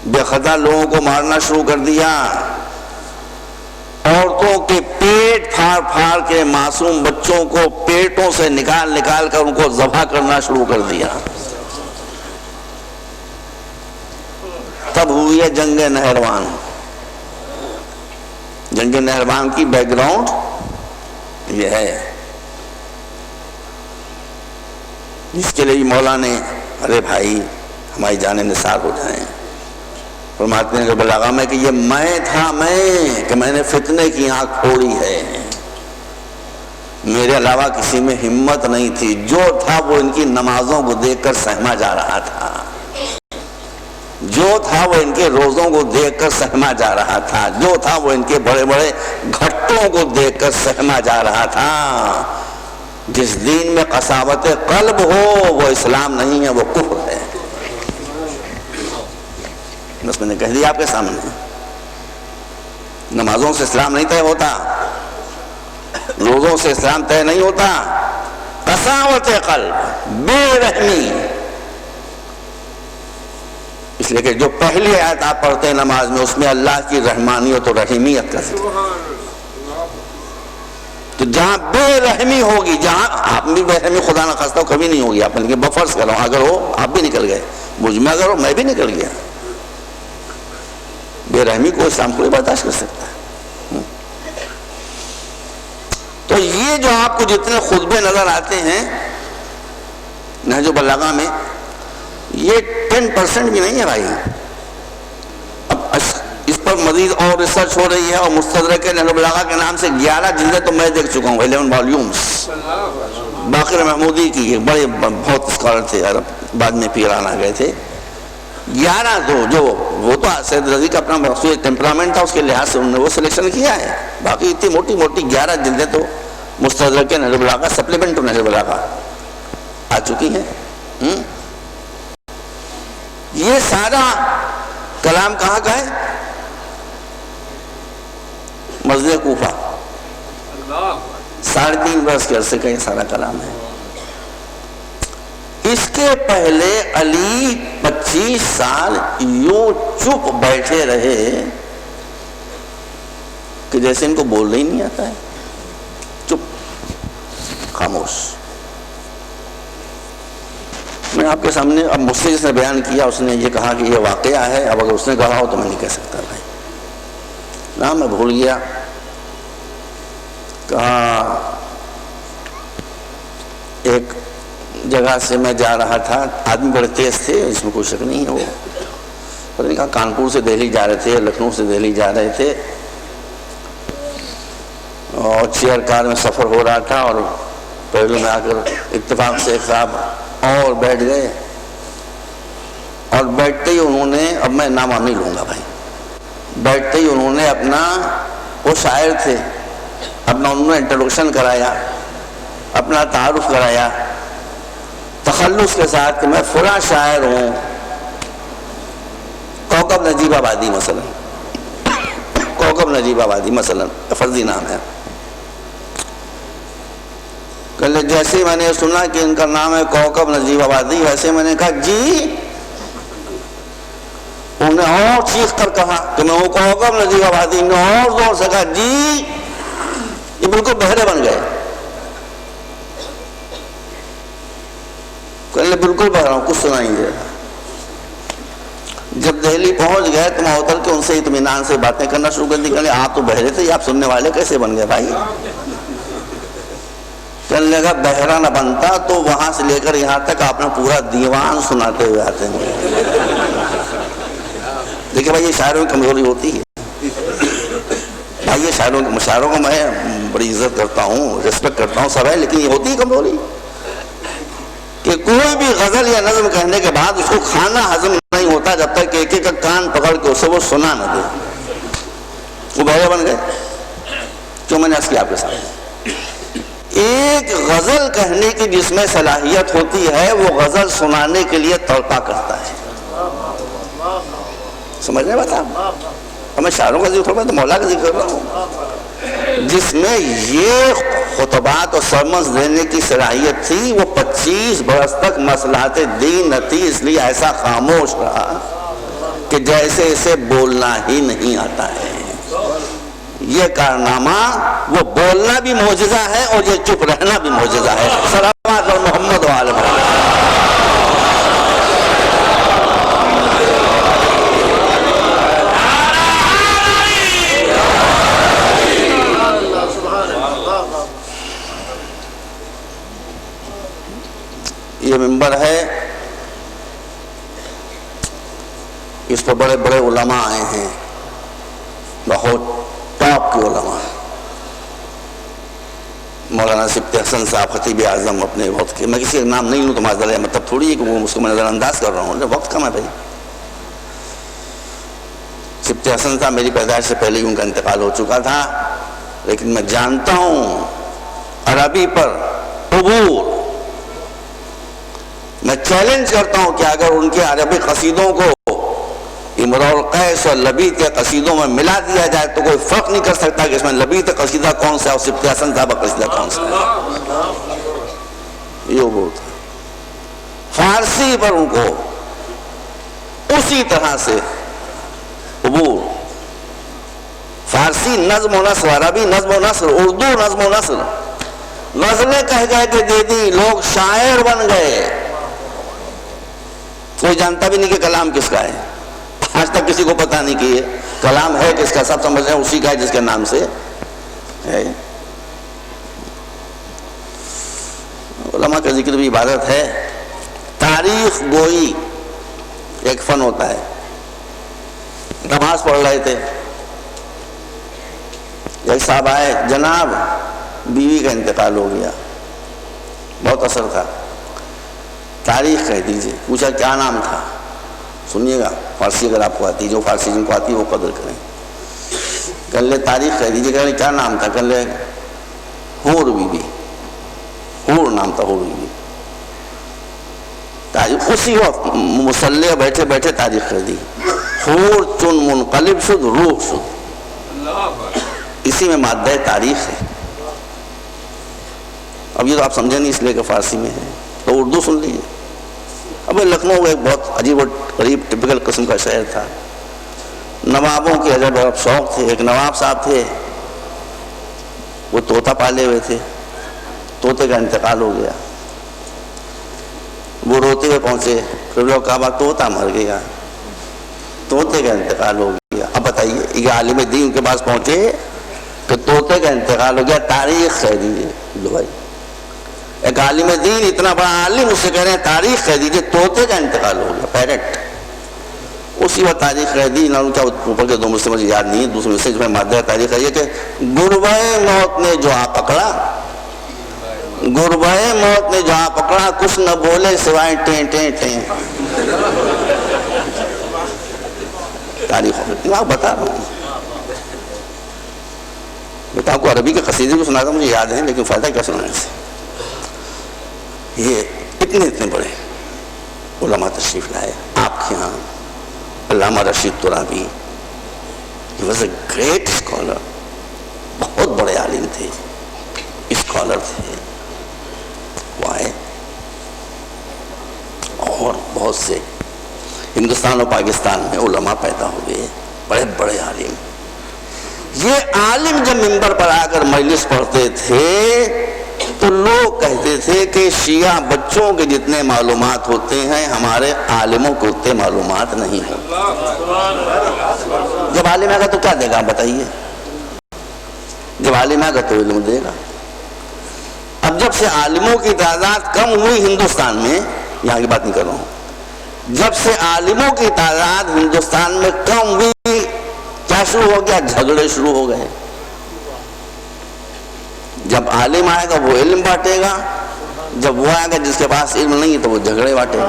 بے خطا لوگوں کو مارنا شروع کر دیا، عورتوں کے پیٹ پھاڑ پھاڑ کے معصوم بچوں کو پیٹوں سے نکال نکال کر ان کو ذبح کرنا شروع کر دیا۔ تب ہوئی ہے جنگ نہروان۔ جنگ نہروان کی بیک گراؤنڈ یہ ہے، جس کے لیے مولا نے ارے بھائی ہماری جانیں نثار ہو جائیں، فرماتے ہیں کہ بلاغہ میں کہ یہ میں تھا، کہ میں نے فتنے کی آنکھ پھوڑی ہے، میرے علاوہ کسی میں ہمت نہیں تھی، جو تھا وہ ان کی نمازوں کو دیکھ کر سہما جا رہا تھا، جو تھا وہ ان کے روزوں کو دیکھ کر سہما جا رہا تھا، جو تھا وہ ان کے بڑے بڑے گھٹوں کو دیکھ کر سہما جا رہا تھا۔ جس دین میں قساوت قلب ہو وہ اسلام نہیں ہے، وہ کفر ہے۔ بس میں نے کہہ دیا آپ کے سامنے، نمازوں سے اسلام نہیں طے ہوتا، روزوں سے اسلام طے نہیں ہوتا، قساوت قلب، بے رحمی۔ اس لیے کہ جو پہلی آیت آپ پڑھتے ہیں نماز میں، اس میں اللہ کی رحمانیت اور رحیمیت کا ذکر، تو جہاں بے رحمی ہوگی، جہاں آپ بھی بے رحمی خدا نہ خواستہ کبھی نہیں ہوگی، آپ لیکن بفرض کر رہا ہوں اگر ہو، آپ بھی نکل گئے، مجھ میں اگر ہو میں بھی نکل گیا، بے رحمی کو اسلام کو برداشت کر سکتا ہے۔ تو یہ جو آپ کو جتنے خطبے نظر آتے ہیں نہج البلاغہ میں، یہ 10% بھی نہیں ہے بھائی۔ اب اس پر مزید اور ریسرچ ہو رہی ہے، اور مستدرک نہج البلاغہ کے نام سے 11 جلدیں تو میں دیکھ چکا ہوں، 11 والیومز، باقر محمودی کی، بڑے بہت اسکالر تھے عرب، بعد میں پیران آ گئے تھے، 11 جو وہ تو سید رضی کا اپنا مخصوص ٹیمپرامنٹ تھا، اس کے لحاظ سے انہوں نے وہ سلیکشن کیا ہے، باقی اتنی موٹی موٹی 11 جلدیں تو مستدرک نہج البلاغہ، سپلیمنٹ نہج البلاغہ آ چکی ہیں۔ یہ سارا کلام کہاں کا ہے؟ مسجد کوفہ، 3.5 برس کے عرصے کا یہ سارا کلام ہے۔ اس کے پہلے علی 25 سال یوں چپ بیٹھے رہے کہ جیسے ان کو بولنا ہی نہیں آتا ہے، چپ، خاموش۔ میں آپ کے سامنے اب مجھ سے جس نے بیان کیا، اس نے یہ کہا کہ یہ واقعہ ہے، اب اگر اس نے کہا ہو تو میں نہیں کہہ سکتا بھائی، نہ میں بھول گیا۔ کہا ایک جگہ سے میں جا رہا تھا، آدمی بڑے تیز تھے، اس میں کوئی شک نہیں ہے، وہ پتہ نہیں کہا کانپور سے دہلی جا رہے تھے، لکھنؤ سے دہلی جا رہے تھے، اور چیئر کار میں سفر ہو رہا تھا، اور پہلو میں آ کر اتفاق سے ایک صاحب اور بیٹھ گئے، اور بیٹھتے ہی انہوں نے، اب میں نام نہیں لوں گا بھائی، بیٹھتے ہی انہوں نے اپنا، وہ شاعر تھے، اپنا انہوں نے انٹروڈکشن کرایا، اپنا تعارف کرایا تخلص کے ساتھ کہ میں فلاں شاعر ہوں، کوکب نجیب آبادی مثلا، کوکب نجیب آبادی مثلا فرضی نام ہے۔ جیسے میں نے سنا کہ ان کا نام ہے کوکب نجیب آبادی، ویسے میں نے کہا جی، انہوں نے اور چیخ کر کہا کہ میں وہ کوکب نجیب آبادی، نے اور زور سے کہا جی، یہ بالکل بہرے بن گئے، کہنے بالکل بہرا ہوں، کچھ سنائیں گے۔ جب دہلی پہنچ گئے تو میں اتر کے ان سے اطمینان سے باتیں کرنا شروع کر دی، کہ آپ تو بہرے تھے، آپ سننے والے کیسے بن گئے بھائی؟ کہنے لگا بہرا نہ بنتا تو وہاں سے لے کر یہاں تک اپنا پورا دیوان سناتے ہوئے آتے ہیں. دیکھیں بھائی یہ شاعروں کی کمزوری ہوتی ہے. بھائی یہ شاعروں کو میں بڑی عزت کرتا ہوں، ریسپیکٹ کرتا ہوں سب ہے، لیکن یہ ہوتی ہے کمزوری کہ کوئی بھی غزل یا نظم کہنے کے بعد اس کو کھانا ہضم نہیں ہوتا جب تک کہ ایک ایک کا کان پکڑ کے اسے وہ سنا نہ دے. وہ بہرے بن گئے. کیوں میں نے عرض کیا آپ کے سامنے، ایک غزل کہنے کی جس میں صلاحیت ہوتی ہے وہ غزل سنانے کے لیے تڑپا کرتا ہے. سمجھ رہے بات آپ؟ میں شاعروں کا ذکر کر رہا ہوں تو مولا کا ذکر کر رہا ہوں. جس میں یہ خطبات اور سرمنز دینے کی صلاحیت تھی وہ 25 برس تک مصلحت دین نہ تھی، اس لیے ایسا خاموش رہا کہ جیسے اسے بولنا ہی نہیں آتا ہے. یہ کارنامہ، وہ بولنا بھی معجزہ ہے اور یہ چپ رہنا بھی معجزہ ہے. صلوات اور محمد و آل محمد. یہ ممبر ہے، اس پر بڑے بڑے علماء آئے ہیں، بہت ٹاپ کے علماء. مولانا سبط حسن صاحب خطیب اعظم اپنے وقت کے، میں کسی کا نام نہیں لوں تو معذرت، مطلب تھوڑی ہے کہ وہ اس کو میں نظر انداز کر رہا ہوں، وقت کم ہے بھائی. سبط حسن صاحب میری پیدائش سے پہلے ہی ان کا انتقال ہو چکا تھا، لیکن میں جانتا ہوں عربی پر عبور. میں چیلنج کرتا ہوں کہ اگر ان کے عربی قصیدوں کو امرؤ القیس اور لبید کے قصیدوں میں ملا دیا جائے تو کوئی فرق نہیں کر سکتا کہ اس میں لبید کا قصیدہ کون سا ہے اور سبط حسن صاحب کا قصیدہ کون سا ہے. یہ عبور تھا. فارسی پر ان کو اسی طرح سے عبور. فارسی نظم و نثر، عربی نظم و نثر، اردو نظم و نثر، غزلیں کہہ گئے کہ دے دی، لوگ شاعر بن گئے. کوئی جانتا بھی نہیں کہ کلام کس کا ہے. آج تک کسی کو پتا نہیں کہ یہ کلام ہے کس کا. سب سمجھ رہے ہیں اسی کا ہے جس کے نام سے ہے. علماء کا ذکر بھی عبادت ہے. تاریخ گوئی ایک فن ہوتا ہے. نماز پڑھ رہے تھے، ایک صاحب آئے، جناب بیوی کا انتقال ہو گیا، بہت اثر تھا، تاریخ کہہ دیجئے. پوچھا کیا نام تھا؟ سنیے گا فارسی اگر آپ کو آتی، جو فارسی جن کو آتی ہے وہ قدر کریں. کہہ لے تاریخ کہہ دیجئے. کہہ لے کیا نام تھا؟ کہہ لے حور بی بی. حور نام تھا، حور بی بی. تاریخ اسی وقت مصلی بیٹھے بیٹھے تاریخ کہہ دی. حور چن منقلب شد روح شد. اسی میں مادہ تاریخ ہے. اب یہ تو آپ سمجھیں نہیں اس لیے کہ فارسی میں ہے، تو اردو سن لیجیے. اب لکھنؤ ایک بہت عجیب و غریب ٹپیکل قسم کا شہر تھا. نوابوں کے عجب اور شوق تھے. ایک نواب صاحب تھے، وہ طوطا پالے ہوئے تھے. طوطے کا انتقال ہو گیا. وہ روتے ہوئے پہنچے، پھر لوگ کہا طوطا مر گیا، طوطے کا انتقال ہو گیا. اب بتائیے، یہ عالم دین کے پاس پہنچے کہ طوطے کا انتقال ہو گیا، تاریخ کہہ دیجیے. لو بھائی، ایک عالم دین اتنا بڑا عالم، اسے کہہ رہے ہیں تاریخ کہہ دیجیے، طوطے کا انتقال ہو گیا، پیرٹ. اسی وقت تاریخ کہہ دی. نہ کیا اوپر کے دو مجھے یاد نہیں ہے، دوسرے سے جو میں مادہ تاریخ ہے یہ کہ گربۂ موت نے جو آ پکڑا، گربۂ موت نے جو آ پکڑا، کچھ نہ بولے سوائے ٹیں ٹیں ٹیں. تاریخ میں بتا رہا ہوں. بیٹا آپ کو عربی کے قصیدے بھی سنا تھا، مجھے یاد ہے، لیکن فائدہ کیا سنانے سے. یہ اتنے بڑے علماء تشریف لائے آپ کے یہاں. علامہ رشید ترابی، he was a great scholar، بہت بڑے عالم تھے، اسکالر تھے. وہ آئے اور بہت سے ہندوستان اور پاکستان میں علماء پیدا ہوئے، بڑے بڑے عالم. یہ عالم جب ممبر پر آ کر مجلس پڑھتے تھے تو لوگ کہتے تھے کہ شیعہ بچوں کے جتنے معلومات ہوتے ہیں ہمارے عالموں کو اتنے معلومات نہیں ہیں. جب عالم آگا تو کیا دے گا بتائیے؟ جب عالم آگا تو علم دے گا. اب اب جب سے عالموں کی تعداد کم ہوئی ہندوستان میں، یہاں کی بات نہیں کر رہا ہوں، جب سے عالموں کی تعداد ہندوستان میں کم ہوئی، کیا شروع ہو گیا؟ جھگڑے شروع ہو گئے۔ جب عالم آئے گا وہ علم بانٹے گا، جب وہ آئے گا جس کے پاس علم نہیں ہے تو وہ جھگڑے بانٹے گا۔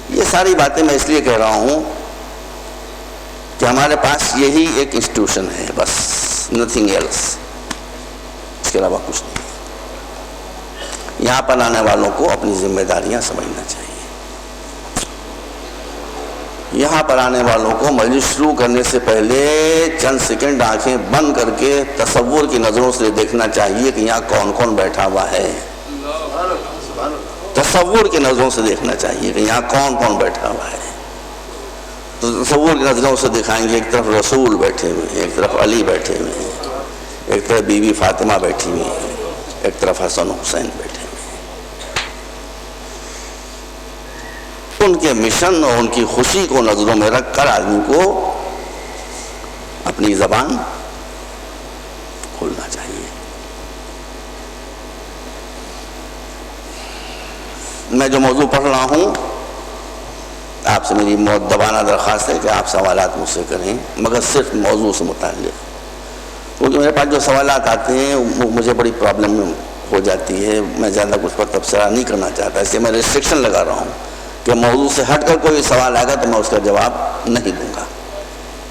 یہ ساری باتیں میں اس لیے کہہ رہا ہوں کہ ہمارے پاس یہی ایک انسٹیٹیوشن ہے، بس نتھنگ ایلس، اس کے علاوہ کچھ نہیں۔ یہاں پر آنے والوں کو اپنی ذمہ داریاں سمجھنا چاہیے۔ یہاں پر آنے والوں کو مجلس شروع کرنے سے پہلے چند سیکنڈ آنکھیں بند کر کے تصور کی نظروں سے دیکھنا چاہیے کہ یہاں کون کون بیٹھا ہوا ہے۔ تصور کی نظروں سے دیکھنا چاہیے کہ یہاں کون کون بیٹھا ہوا ہے۔ تو تصور کی نظروں سے دکھائیں گے، ایک طرف رسول بیٹھے ہوئے ہیں، ایک طرف علی بیٹھے ہوئے ہیں، ایک طرف بی بی فاطمہ بیٹھی ہوئی ہیں، ایک طرف حسن حسین بیٹھے ہوئے ہیں۔ ان کے مشن اور ان کی خوشی کو نظروں میں رکھ کر آدمی کو اپنی زبان کھولنا چاہیے۔ میں جو موضوع پڑھ رہا ہوں، آپ سے میری مؤدبانہ درخواست ہے کہ آپ سوالات مجھ سے کریں، مگر صرف موضوع سے متعلق، کیونکہ میرے پاس جو سوالات آتے ہیں وہ مجھے بڑی پرابلم ہو جاتی ہے، میں زیادہ کچھ پر تبصرہ نہیں کرنا چاہتا، اس لیے میں ریسٹرکشن لگا رہا ہوں کہ موضوع سے ہٹ کر کوئی سوال آئے گا تو میں اس کا جواب نہیں دوں گا،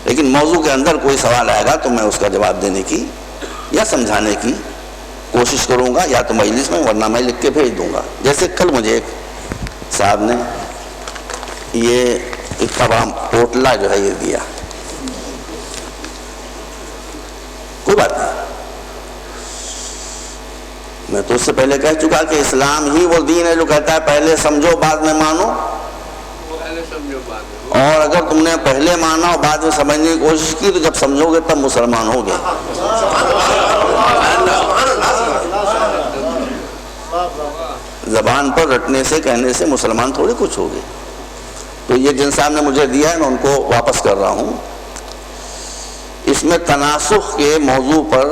لیکن موضوع کے اندر کوئی سوال آئے گا تو میں اس کا جواب دینے کی یا سمجھانے کی کوشش کروں گا، یا تو مجلس میں، ورنہ میں لکھ کے بھیج دوں گا۔ جیسے کل مجھے ایک صاحب نے یہ اتبام پوٹلا جو ہے یہ دیا، کوئی بات نہیں، میں تو اس سے پہلے کہہ چکا کہ اسلام ہی وہ دین ہے جو کہتا ہے پہلے سمجھو بعد میں مانو، اور اگر تم نے پہلے مانا اور بعد میں سمجھنے کی کوشش کی تو جب سمجھو گے تب مسلمان ہوگے۔ زبان پر رٹنے سے کہنے سے مسلمان تھوڑی کچھ ہوگے۔ تو یہ جن صاحب نے مجھے دیا ہے میں ان کو واپس کر رہا ہوں۔ اس میں تناسخ کے موضوع پر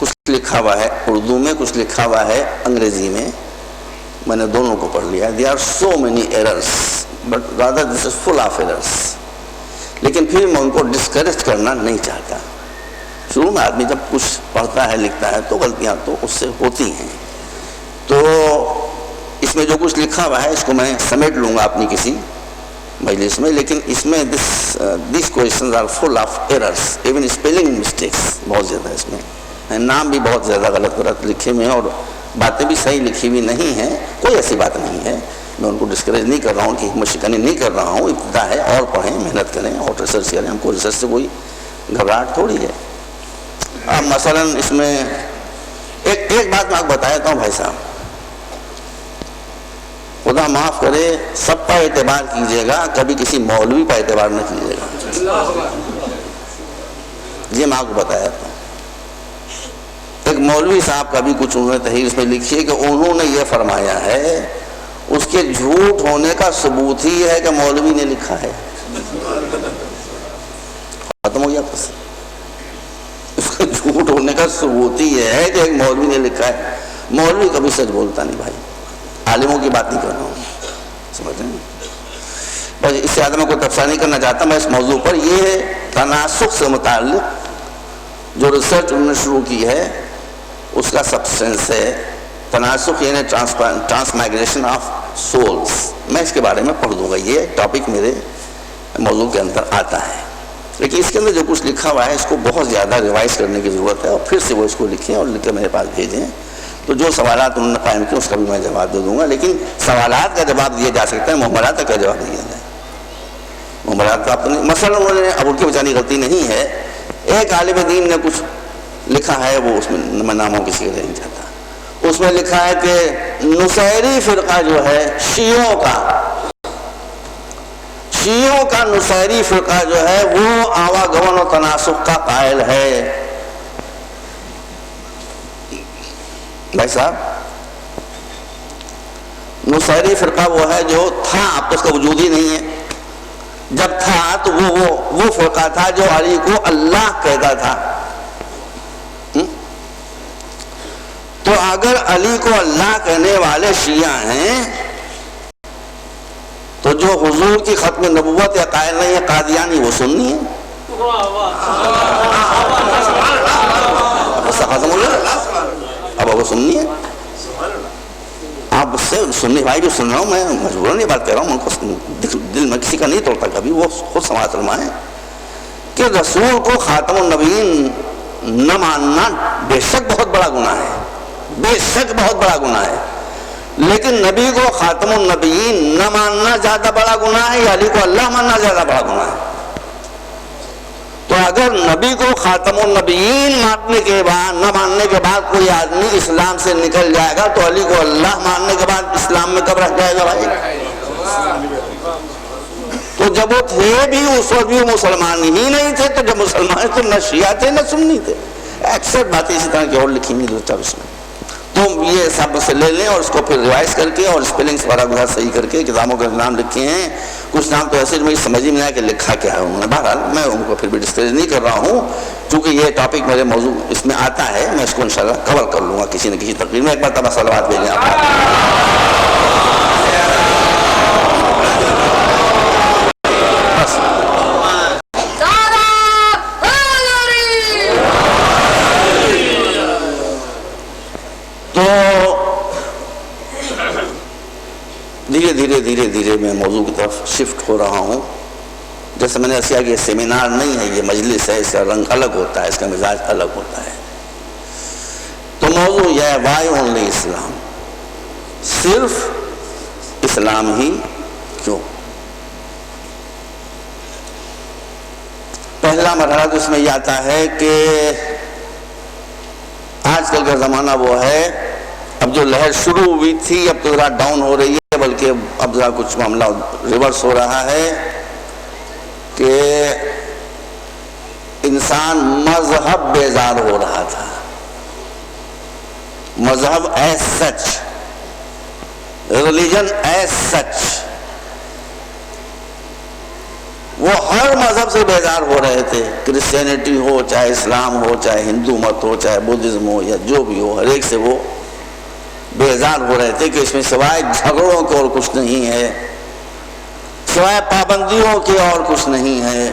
کچھ لکھا ہوا ہے اردو میں، کچھ لکھا ہوا ہے انگریزی میں نے دونوں کو پڑھ لیا ہے۔ There are so many errors but rather this is full of errors، لیکن پھر میں ان کو ڈسکریج کرنا نہیں چاہتا۔ شروع میں آدمی جب کچھ پڑھتا ہے لکھتا ہے تو غلطیاں تو اس سے ہوتی ہیں، تو اس میں جو کچھ لکھا ہوا ہے اس کو میں سمیٹ لوں گا اپنی کسی مجلس میں، لیکن اس میں these questions are full of errors، even spelling mistakes بہت زیادہ اس میں، نام بھی بہت زیادہ غلط لکھے ہوئے ہیں اور باتیں بھی صحیح لکھی ہوئی نہیں ہیں۔ کوئی ایسی بات نہیں ہے، میں ان کو ڈسکریج نہیں کر رہا ہوں، کہ ہمت شکنی نہیں کر رہا ہوں، ابتدا ہے، اور پڑھیں، محنت کریں اور ریسرچ کریں، ہم کو ریسرچ سے کوئی گھبراہٹ تھوڑی ہے۔ اب مثلا اس میں ایک بات میں آپ بتاتا ہوں بھائی صاحب، خدا معاف کرے، سب پر اعتبار کیجیے گا، کبھی کسی مولوی پر اعتبار نہ کیجیے گا، یہ میں آپ کو بتایا تھا۔ ایک مولوی صاحب کا بھی کچھ انہوں نے تحریر اس میں لکھی ہے کہ انہوں نے یہ فرمایا ہے، اس کے جھوٹ ہونے کا ثبوت ہی ہے کہ مولوی نے لکھا ہے، ختم ہو گیا بس۔ اس کے جھوٹ ہونے کا ثبوت ہی ہے کہ ایک مولوی نے لکھا ہے۔ مولوی کبھی سچ بولتا نہیں بھائی، عالموں کی بات نہیں کر رہا ہوں، سمجھ رہے ہیں؟ بس اس سے زیادہ میں کوئی تبصرہ نہیں کرنا چاہتا۔ میں اس موضوع پر یہ تناسخ سے متعلق جو ریسرچ انہوں نے شروع کی ہے اس کا سبسٹینس ہے تناسخ، یعنی ٹرانسمائگریشن آف سولز۔ میں اس کے بارے میں پڑھ دوں گا، یہ ٹاپک میرے موضوع کے اندر آتا ہے، لیکن اس کے اندر جو کچھ لکھا ہوا ہے اس کو بہت زیادہ ریوائز کرنے کی ضرورت ہے، اور پھر سے وہ اس کو لکھیں اور لکھ کے میرے پاس بھیجیں۔ تو جو سوالات انہوں نے قائم کیے اس کا بھی میں جواب دے دوں گا، لیکن سوالات کا جواب دیا جا سکتا ہے، محملات کا جواب دیا جائے، محملات کا نہیں۔ مثلا انہوں نے، اب ان کی بچانی غلطی نہیں ہے، ایک عالم دین نے کچھ لکھا ہے، وہ اس میں ناموں کسی کا نہیں چاہتا، اس میں لکھا ہے کہ نصیری فرقہ جو ہے شیعوں کا نصیری فرقہ جو ہے وہ آواگمن و تناسخ کا قائل ہے۔ بھائی صاحب، نصیری فرقہ وہ ہے جو تھا، اب تو اس کا وجود ہی نہیں ہے، جب تھا تو وہ فرقہ تھا جو علی کو اللہ کہتا تھا، اگر علی کو اللہ کہنے والے شیعہ ہیں تو جو حضور کی ختم نبوت یا قائل نہیں ہے قادیانی، وہ سنی ہے؟ ختم ہو گیا، اب وہ سننی ہے؟ آپ اس سے سنی بھائی بھی سن رہا ہوں، میں مجبوراً یہ بات کہہ رہا ہوں، ان کو دل میں کسی کا نہیں توڑتا کبھی، وہ خود سماعت فرمائیں کہ رسول کو خاتم النبیین نہ ماننا بے شک بہت بڑا گناہ ہے، بے شک بہت بڑا گناہ ہے، لیکن نبی کو خاتم النبیین نہ ماننا زیادہ بڑا گناہ ہے یا علی کو اللہ ماننا زیادہ بڑا گناہ ہے؟ تو اگر نبی کو خاتم النبیین ماننے کے بعد نہ ماننے کے بعد کوئی آدمی اسلام سے نکل جائے گا تو علی کو اللہ ماننے کے بعد اسلام میں کب رہ جائے گا بھائی؟ تو جب وہ تھے بھی اس وقت بھی وہ مسلمان ہی نہیں تھے، تو جب مسلمان تو نہ شیعہ تھے نہ سنی تھے، اکثر باتیں اسی طرح کی اور لکھی ہوئی 224 میں۔ تو یہ سب سے لے لیں اور اس کو پھر ریوائز کر کے اور اسپیلنگس وغیرہ صحیح کر کے کتابوں کے نام لکھے ہیں، کچھ نام تو ایسے مجھے سمجھ ہی نہیں آیا کہ لکھا کیا ہے انہوں نے۔ بہرحال میں ان کو پھر بھی ڈسکریج نہیں کر رہا ہوں، چونکہ یہ ٹاپک میرے موضوع اس میں آتا ہے، میں اس کو انشاءاللہ کور کر لوں گا کسی نہ کسی تقریر میں۔ ایک بار تبا صلوات بھیجیں آپ۔ دھیرے دھیرے میں موضوع کی طرف شفٹ ہو رہا ہوں۔ جیسے میں نے ایسا کیا کہ یہ سیمینار نہیں ہے، یہ مجلس ہے، اس کا رنگ الگ ہوتا ہے، اس کا مزاج الگ ہوتا ہے۔ تو موضوع یہ ہے وائی اونلی اسلام، صرف اسلام ہی کیوں؟ پہلا مرحلہ تو اس میں یہ آتا ہے کہ آج کل کا زمانہ وہ ہے، اب جو لہر شروع ہوئی تھی اب تو ذرا ڈاؤن ہو رہی ہے، بلکہ اب ذرا کچھ معاملہ ریورس ہو رہا ہے کہ انسان مذہب بیزار ہو رہا تھا۔ مذہب as such, religion as such, وہ ہر مذہب سے بیزار ہو رہے تھے، کرسچینٹی ہو، چاہے اسلام ہو، چاہے ہندو مت ہو، چاہے بدھزم ہو، یا جو بھی ہو، ہر ایک سے وہ بیزار ہو رہے تھے کہ اس میں سوائے جھگڑوں کے اور کچھ نہیں ہے، سوائے پابندیوں کے اور کچھ نہیں ہے۔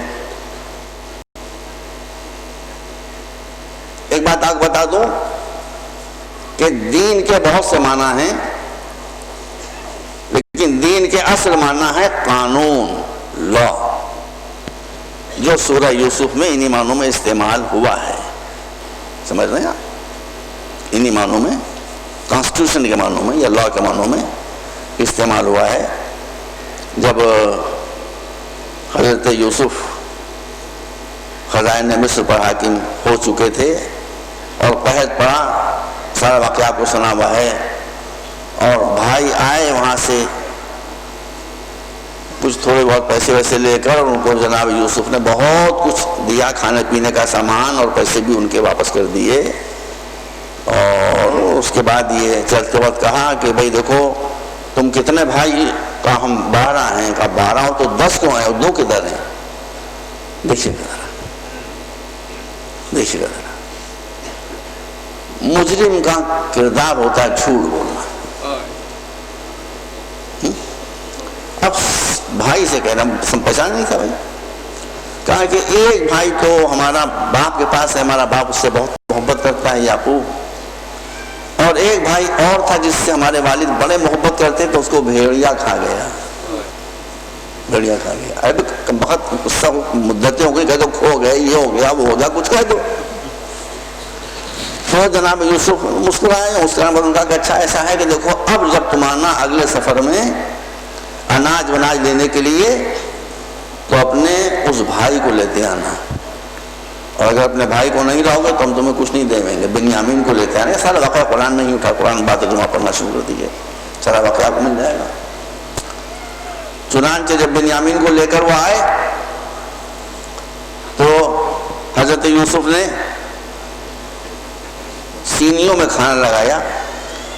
ایک بات آپ بتا دوں کہ دین کے بہت سے معنی ہیں، لیکن دین کے اصل معنی ہے قانون، لا، جو سورہ یوسف میں انہی معنوں میں استعمال ہوا ہے۔ سمجھ رہے ہیں آپ؟ انہی معنوں میں، کانسٹیٹیوشن کے معنوں میں یا لا کے معنوں میں استعمال ہوا ہے۔ جب حضرت یوسف خزائن مصر پر حاکم ہو چکے تھے اور قحط پڑا، سارا واقعہ کو سنا ہوا ہے، اور بھائی آئے وہاں سے کچھ تھوڑے بہت پیسے ویسے لے کر، اور ان کو جناب یوسف نے بہت کچھ دیا، کھانے پینے کا سامان، اور پیسے بھی ان کے واپس کر دیے۔ اور اس کے بعد یہ چلتے وقت کہا کہ بھائی دیکھو تم کتنے بھائی؟ کہا ہم 12 ہیں۔ کہا 12 ہو تو 10 کیوں ہیں اور 2 کدھر ہیں؟ دیکھیے گا، دیکھیے گا، مجرم کا کردار ہوتا ہے جھوٹ بولنا۔ اب بھائی سے کہہ رہا، پہچان نہیں تھا بھائی، کہا کہ ایک بھائی تو ہمارا باپ کے پاس ہے، ہمارا باپ اس سے بہت محبت کرتا ہے، یعقوب، اور ایک بھائی اور تھا جس سے ہمارے والد بڑے محبت کرتے تو اس کو بھیڑیا کھا گیا، بھیڑیا کھا گیا۔ اب بہت غصہ مدتیں ہو گئی، کہہ دو کھو گئے، یہ ہو گیا، وہ ہو گیا، کچھ کہہ دو۔ تو جناب یوسف مسکرائے، مسکرانے پر ان کا کہ اچھا ایسا ہے کہ دیکھو اب جب تمہارا اگلے سفر میں اناج وناج لینے کے لیے تو اپنے اس بھائی کو لیتے آنا، اور اگر اپنے بھائی کو نہیں لاؤ گے تو ہم تمہیں کچھ نہیں دیں گے، بنیامین کو لیتے آنا۔ سارا واقعہ قرآن نہیں اٹھا، قرآن بات جمعہ پڑھنا شروع کر دیجیے، سارا واقعہ آپ کو مل جائے گا۔ چنانچہ جب بنیامین کو لے کر وہ آئے تو حضرت یوسف نے سینیوں میں کھانا لگایا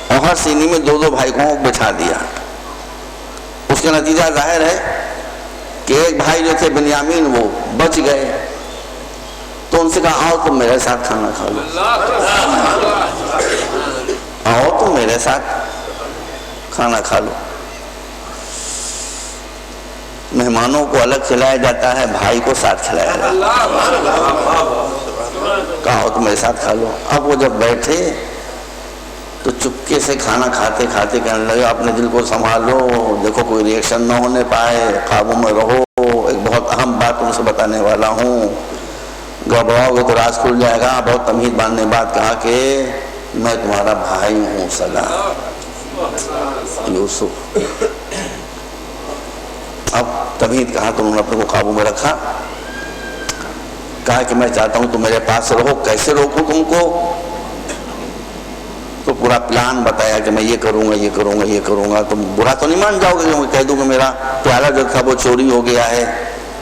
اور ہر سینی میں 2 بھائی کو بٹھا دیا۔ اس کا نتیجہ ظاہر ہے کہ ایک بھائی جو تھے بنیامین وہ بچ گئے، تو ان سے کہا آؤ تم میرے ساتھ کھانا کھاؤ۔ آؤ تم میرے ساتھ کھانا کھا لو. مہمانوں کو الگ کھلایا جاتا ہے, بھائی کو ساتھ کھلایا جاتا ہے. کہا تم میرے ساتھ کھا لو. اب وہ جب بیٹھے تو چپکے سے کھانا کھاتے کھاتے کہنے لگے اپنے دل کو سنبھالو, دیکھو کوئی ری ایکشن نہ ہونے پائے, قابو میں رہو, ایک بہت اہم بات تم سے بتانے والا ہوں, گھبراؤ گے تو راز کھل جائے گا. بہت تمیز باندھنے بات کہا کہ میں تمہارا بھائی ہوں سلام یوسف. اب تمیز کہا تو انہوں نے اپنے کو قابو میں رکھا, کہا کہ میں چاہتا ہوں تم میرے پاس رہو. کیسے روکوں تم کو؟ تو پورا پلان بتایا کہ میں یہ کروں گا یہ کروں گا یہ کروں گا. تم برا تو نہیں مان جاؤ گے کہ میں کہہ دوں کہ میرا پیالہ جو تھا وہ چوری ہو گیا ہے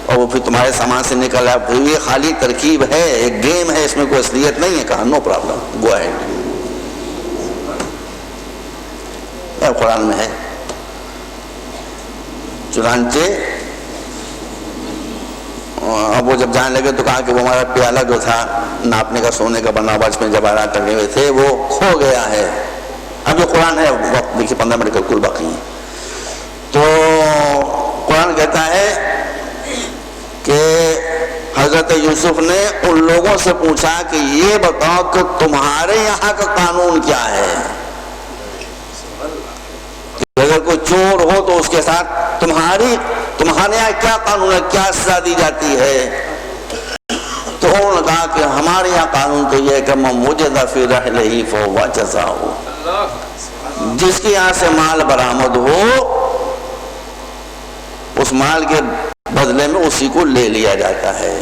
اور وہ پھر تمہارے سامان سے نکل آیا؟ پھر یہ خالی ترکیب ہے, ایک گیم ہے, اس میں کوئی اصلیت نہیں ہے. کہا نو پرابلم, گو اہیڈ. قرآن میں ہے. چنانچہ اب وہ جب جانے لگے تو کہا کہ وہ ہمارا پیالہ جو تھا ناپنے کا سونے کا بنا ہوا, اس میں جواہرات ٹنگے ہوئے تھے, وہ کھو گیا ہے. اب یہ قرآن ہے, وقت دیکھیے 15 منٹ کل باقی ہے. تو قرآن کہتا ہے کہ حضرت یوسف نے ان لوگوں سے پوچھا کہ یہ بتاؤ کہ تمہارے یہاں کا قانون کیا ہے, اگر کوئی چور ہو تو اس کے ساتھ تمہارے یہاں کیا قانون ہے, کیا سزا دی جاتی ہے؟ تو انہوں نے کہا کہ ہمارے یہاں قانون تو یہ ہے کہ من وجد فی رحلہ فہو جزاؤ, جس کے یہاں سے مال برآمد ہو اس مال کے بدلے میں اسی کو لے لیا جاتا ہے.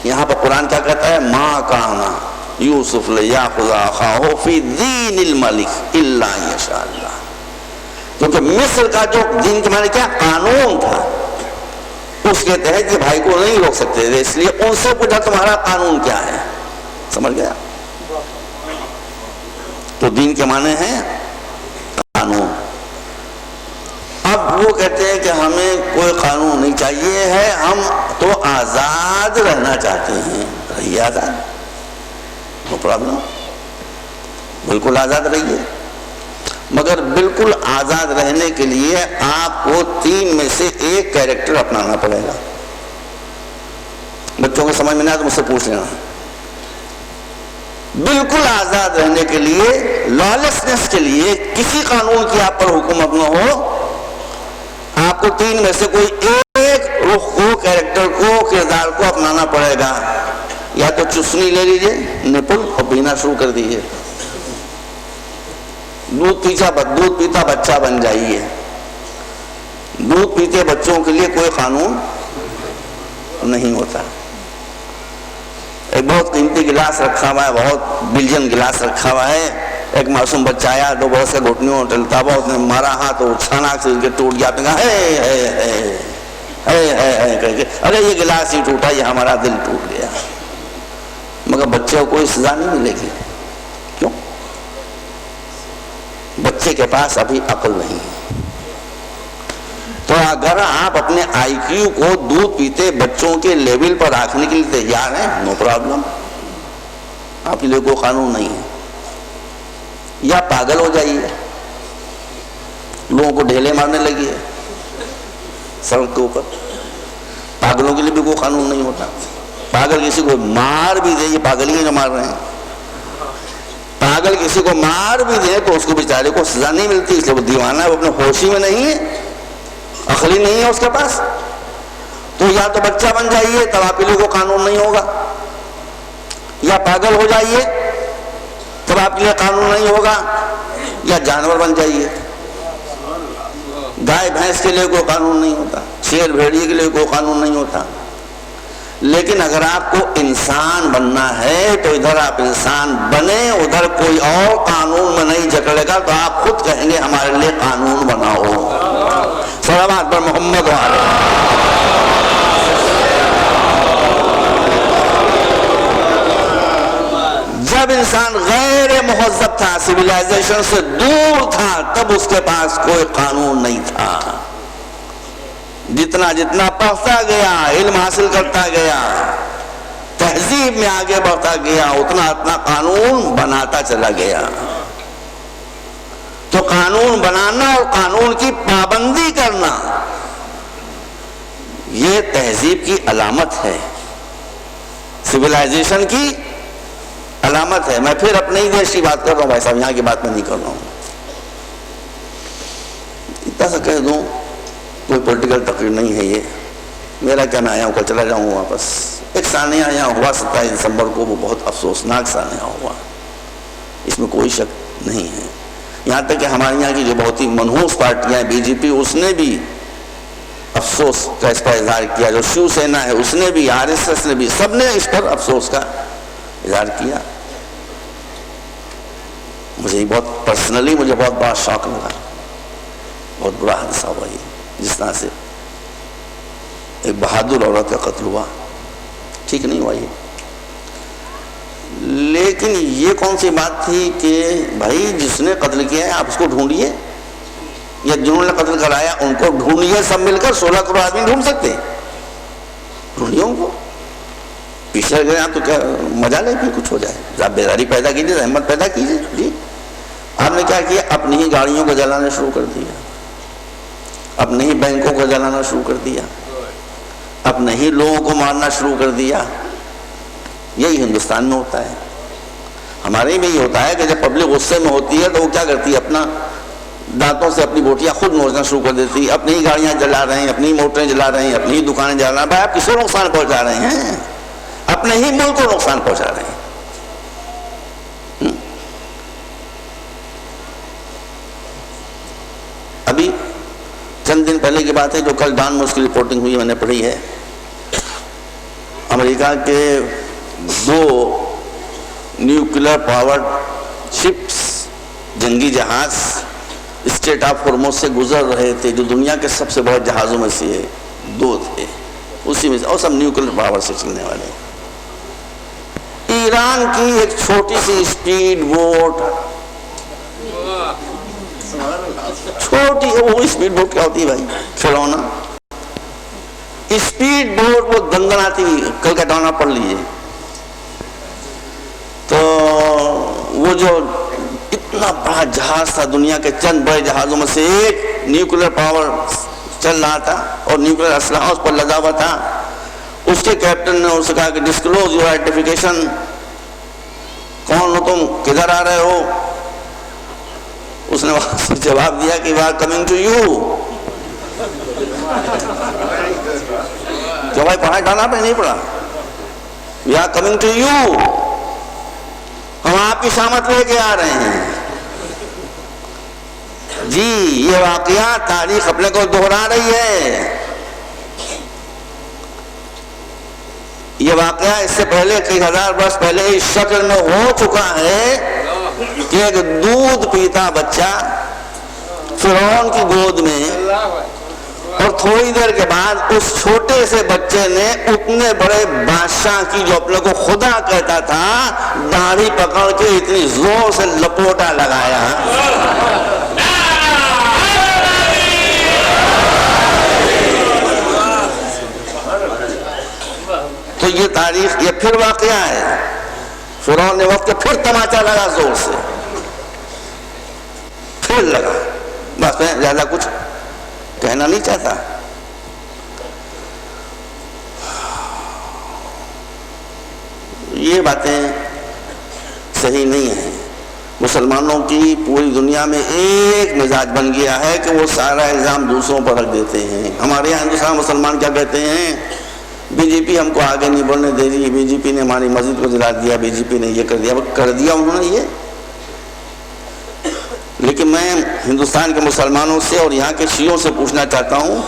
یہاں پر قرآن کیا کہتا ہے؟ ما کانا یوسف لیاخذ اخاہ فی دین الملک الا ان یشاء اللہ. کیونکہ مصر کا جو دین کے معنی کیا قانون تھا, اس کے تحت یہ بھائی کو نہیں روک سکتے تھے, اس لیے ان سے پوچھا تمہارا قانون کیا ہے. سمجھ گیا؟ تو دین کے معنی ہیں قانون. اب وہ کہتے ہیں کہ ہمیں کوئی قانون نہیں چاہیے ہے, ہم تو آزاد رہنا چاہتے ہیں. رہیے آزاد, نو پرابلم, بالکل آزاد رہیے, مگر بالکل آزاد رہنے کے لیے آپ کو 3 میں سے ایک کیریکٹر اپنانا پڑے گا. بچوں کو سمجھ میں نہیں آیا تو مجھ سے پوچھ لینا. بالکل آزاد رہنے کے لیے, لالسنس کے لیے, کسی قانون کی آپ پر حکومت نہ ہو, آپ کو 3 میں سے کوئی ایک رخ کو, کیریکٹر کو, کردار کو اپنانا پڑے گا. یا تو چسنی لے لیجئے نپل اور پینا شروع کر دیجئے, دودھ پیتا بچہ بن جائیے. دودھ پیتے بچوں کے لیے کوئی قانون نہیں ہوتا. ایک بہت قیمتی گلاس رکھا ہوا ہے, بہت بلجن گلاس رکھا ہوا ہے, ایک معصوم بچہ آیا تو بہت سے گھٹنوں ٹلتا ہوا, اس نے مارا ہاتھ تو چھانک سے کے ٹوٹ گیا. کہا ارے یہ گلاس ہی ٹوٹا, یہ ہمارا دل ٹوٹ گیا. مگر بچے کو کوئی سزا نہیں ملے گی. کیوں؟ بچے کے پاس ابھی عقل نہیں ہے. تو اگر آپ اپنے آئی کیو کو دودھ پیتے بچوں کے لیول پر رکھنے کے لیے تیار ہیں, نو پرابلم, آپ کے لیے کوئی قانون نہیں ہے. یا پاگل ہو جائیے, لوگوں کو ڈھیلے مارنے لگی ہے سڑک کے اوپر, پاگلوں کے لیے بھی کوئی قانون نہیں ہوتا. پاگل کسی کو مار بھی دے, یہ پاگل ہی جو مار رہے ہیں, پاگل کسی کو مار بھی دے تو اس کو بیچارے کو سزا نہیں ملتی, اس لیے وہ دیوانہ ہے, وہ اپنے ہوشی میں نہیں ہے, عقل ہی نہیں ہے اس کے پاس. تو یا تو بچہ بن جائیے تب آپ کے لیے کوئی قانون نہیں ہوگا, یا پاگل ہو جائیے تب آپ کے لیے قانون نہیں ہوگا, یا جانور بن جائیے. گائے بھینس کے لیے کوئی قانون نہیں ہوتا, شیر بھیڑیے کے لیے کوئی قانون نہیں ہوتا. لیکن اگر آپ کو انسان بننا ہے تو ادھر آپ انسان بنے, ادھر کوئی اور قانون میں نہیں جکڑے گا, تو آپ خود کہیں گے ہمارے لیے قانون بناؤ. صلوات پر محمد جب انسان غیر مہذب تھا, سویلائزیشن سے دور تھا, تب اس کے پاس کوئی قانون نہیں تھا. جتنا جتنا پڑھتا گیا, علم حاصل کرتا گیا, تہذیب میں آگے بڑھتا گیا, اتنا اتنا قانون بناتا چلا گیا. قانون بنانا اور قانون کی پابندی کرنا یہ تہذیب کی علامت ہے، سویلائزیشن کی علامت ہے۔ میں پھر اپنے ہی دیش کی بات کر رہا ہوں بھائی صاحب، یہاں کی بات میں نہیں کر رہا ہوں۔ اتنا سا کہہ دوں، کوئی پولیٹیکل تقریر نہیں ہے یہ، میرا کیا، میں آیا ہوں کل چلا جاؤں واپس۔ ایک سانحہ یہاں ہوا 27 دسمبر کو، وہ بہت افسوسناک سانحہ ہوا، اس میں کوئی شک نہیں ہے۔ یہاں تک کہ ہمارے یہاں کی جو بہت ہی منحوس پارٹیاں ہیں، بی جے پی، اس نے بھی افسوس کا اس پر اظہار کیا، جو شیو سینا ہے اس نے بھی، آر ایس ایس نے بھی، سب نے اس پر افسوس کا اظہار کیا۔ مجھے بہت پرسنلی مجھے بہت بڑا شوق لگا، بہت برا حادثہ ہوا یہ، جس طرح سے ایک بہادر عورت کا قتل ہوا، ٹھیک نہیں ہوا یہ۔ لیکن یہ کون سی بات تھی کہ بھائی جس نے قتل کیا ہے آپ اس کو ڈھونڈیے، یا جنہوں نے قتل کرایا ان کو ڈھونڈیے، سب مل کر 16 کروڑ آدمی ڈھونڈ سکتے ہیں، ڈھونڈیے ان کو۔ پیچھے گئے آپ تو کیا مزہ لے پھر کچھ ہو جائے، آپ بیداری پیدا کیجیے، رحمت پیدا کیجیے۔ جی آپ نے کیا کیا، اپنی ہی گاڑیوں کو جلانا شروع کر دیا، اپنے ہی بینکوں کو جلانا شروع کر دیا، اپنے ہی لوگوں کو مارنا شروع کر دیا۔ یہی ہندوستان میں ہوتا ہے، ہمارے میں یہ ہوتا ہے کہ جب پبلک غصے میں ہوتی ہے تو وہ کیا کرتی ہے، اپنا دانتوں سے اپنی بوٹیاں خود نوچنا شروع کر دیتی ہے، اپنی ہی گاڑیاں جلا رہے ہیں، اپنی ہی موٹریں جلا رہے ہیں، اپنی ہی دکانیں جلا رہے ہیں۔ بھائی آپ کس کو نقصان پہنچا رہے ہیں؟ اپنے ہی ملک کو نقصان پہنچا رہے ہیں۔ ابھی چند دن پہلے کی بات ہے، جو کل ڈان میں اس کی رپورٹنگ ہوئی، میں نے پڑھی ہے، امریکہ کے 2 نیوکلیر پاورڈ شپس، جنگی جہاز اسٹریٹ آف ہارموز سے گزر رہے تھے، جو دنیا کے سب سے بڑے جہازوں میں سے 2 تھے، اسی میں سے، اور سب نیوکلیر پاور سے چلنے والے۔ ایران کی ایک چھوٹی سی اسپیڈ بوٹ، چھوٹی، وہ اسپیڈ بوٹ کیا ہوتی ہے بھائی، کھلونا اسپیڈ بوٹ، وہ گنگناتی، کل کا ڈانا پڑھ لیجیے، تو وہ جو اتنا بڑا جہاز تھا، دنیا کے چند بڑے جہازوں میں سے ایک، نیوکلیر پاور چل رہا تھا اور نیوکلیر اسلحہ اس پر لگا ہوا تھا۔ اس کے کیپٹن نے اس سے کہا کہ ڈسکلوز یور آئیڈینٹیفیکیشن، کون ہو تم، کدھر آ رہے ہو؟ اس نے جواب دیا کہ we are coming to you. جو بھائی پڑھا ڈالا پہ نہیں پڑھا، we are coming to you, ہم آپ کی شامت لے کے آ رہے ہیں۔ جی یہ واقعہ تاریخ اپنے کو دہرا رہی ہے۔ یہ واقعہ اس سے پہلے کئی ہزار برس پہلے اس شکل میں ہو چکا ہے کہ ایک دودھ پیتا بچہ فرعون کی گود میں، اور تھوڑی دیر کے بعد اس چھوٹے سے بچے نے اتنے بڑے بادشاہ کی، جو اپنے کو خدا کہتا تھا، داڑھی پکڑ کے اتنی زور سے لپوٹا لگایا۔ تو یہ تاریخ، یہ پھر واقعہ ہے، فرعون نے وقت پھر تماچا لگا زور سے، پھر لگا۔ بس میں زیادہ کچھ کہنا نہیں چاہتا۔ یہ باتیں صحیح نہیں ہیں۔ مسلمانوں کی پوری دنیا میں ایک مزاج بن گیا ہے کہ وہ سارا الزام دوسروں پر رکھ دیتے ہیں۔ ہمارے یہاں ہندوستان مسلمان کیا کہتے ہیں، بی جے پی ہم کو آگے نہیں بڑھنے دے رہی، بی جے پی نے ہماری مسجد کو جلا دیا، بی جے پی نے یہ کر دیا، کر دیا انہوں نے یہ۔ لیکن میں ہندوستان کے مسلمانوں سے اور یہاں کے شیعوں سے پوچھنا چاہتا ہوں